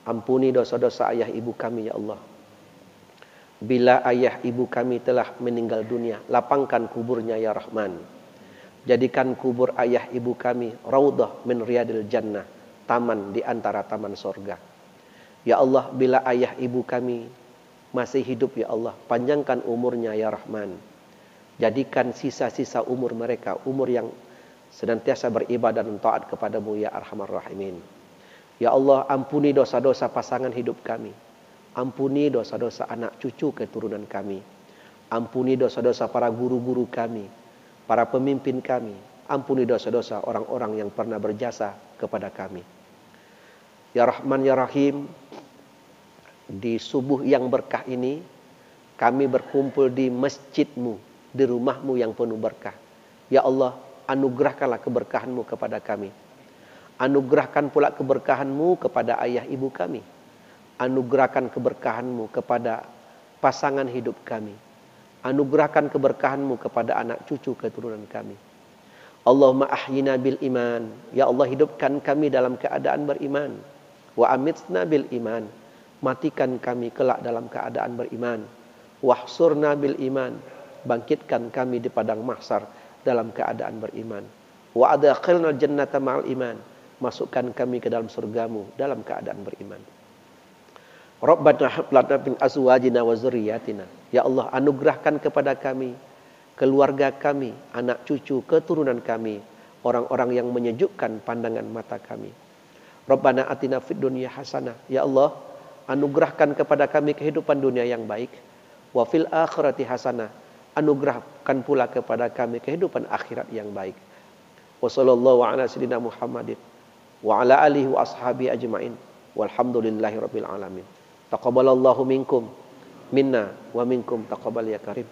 Ampuni dosa-dosa ayah ibu kami ya Allah. Bila ayah ibu kami telah meninggal dunia, lapangkan kuburnya ya Rahman. Jadikan kubur ayah ibu kami raudhah min riyadil jannah, taman di antara taman sorga. Ya Allah, bila ayah ibu kami masih hidup ya Allah, panjangkan umurnya ya Rahman. Jadikan sisa-sisa umur mereka umur yang senantiasa beribadah dan taat kepadamu ya Arhamar Rahimin. Ya Allah, ampuni dosa-dosa pasangan hidup kami. Ampuni dosa-dosa anak cucu keturunan kami. Ampuni dosa-dosa para guru-guru kami, para pemimpin kami. Ampuni dosa-dosa orang-orang yang pernah berjasa kepada kami. Ya Rahman ya Rahim, di subuh yang berkah ini kami berkumpul di masjid-Mu, di rumah-Mu yang penuh berkah. Ya Allah, anugerahkanlah keberkahan-Mu kepada kami. Anugerahkan pula keberkahan-Mu kepada ayah ibu kami. Anugerahkan keberkahan-Mu kepada pasangan hidup kami. Anugerahkan keberkahan-Mu kepada anak cucu keturunan kami. Allahumma ahyina bil iman. Ya Allah, hidupkan kami dalam keadaan beriman. Wa amitna bil iman. Matikan kami kelak dalam keadaan beriman. Wahsurna bil iman. Bangkitkan kami di padang mahsyar dalam keadaan beriman. Wa adkhilna jannata ma'al iman. Masukkan kami ke dalam surgamu dalam keadaan beriman. Rabbana hab lana min azwajina wa dzurriyyatina. Ya Allah, anugerahkan kepada kami, keluarga kami, anak cucu, keturunan kami, orang-orang yang menyejukkan pandangan mata kami. Rabbana atina fid dunya hasanah. Ya Allah, anugerahkan kepada kami kehidupan dunia yang baik. Wa fil akhirati hasanah. Anugerahkan pula kepada kami kehidupan akhirat yang baik. Wa sallallahu ala sayyidina Muhammadin wa ala alihi wa ashabihi ajmain. Walhamdulillahi rabbil alamin. Taqabbalallahu minkum minna wa minkum taqabbal ya karim.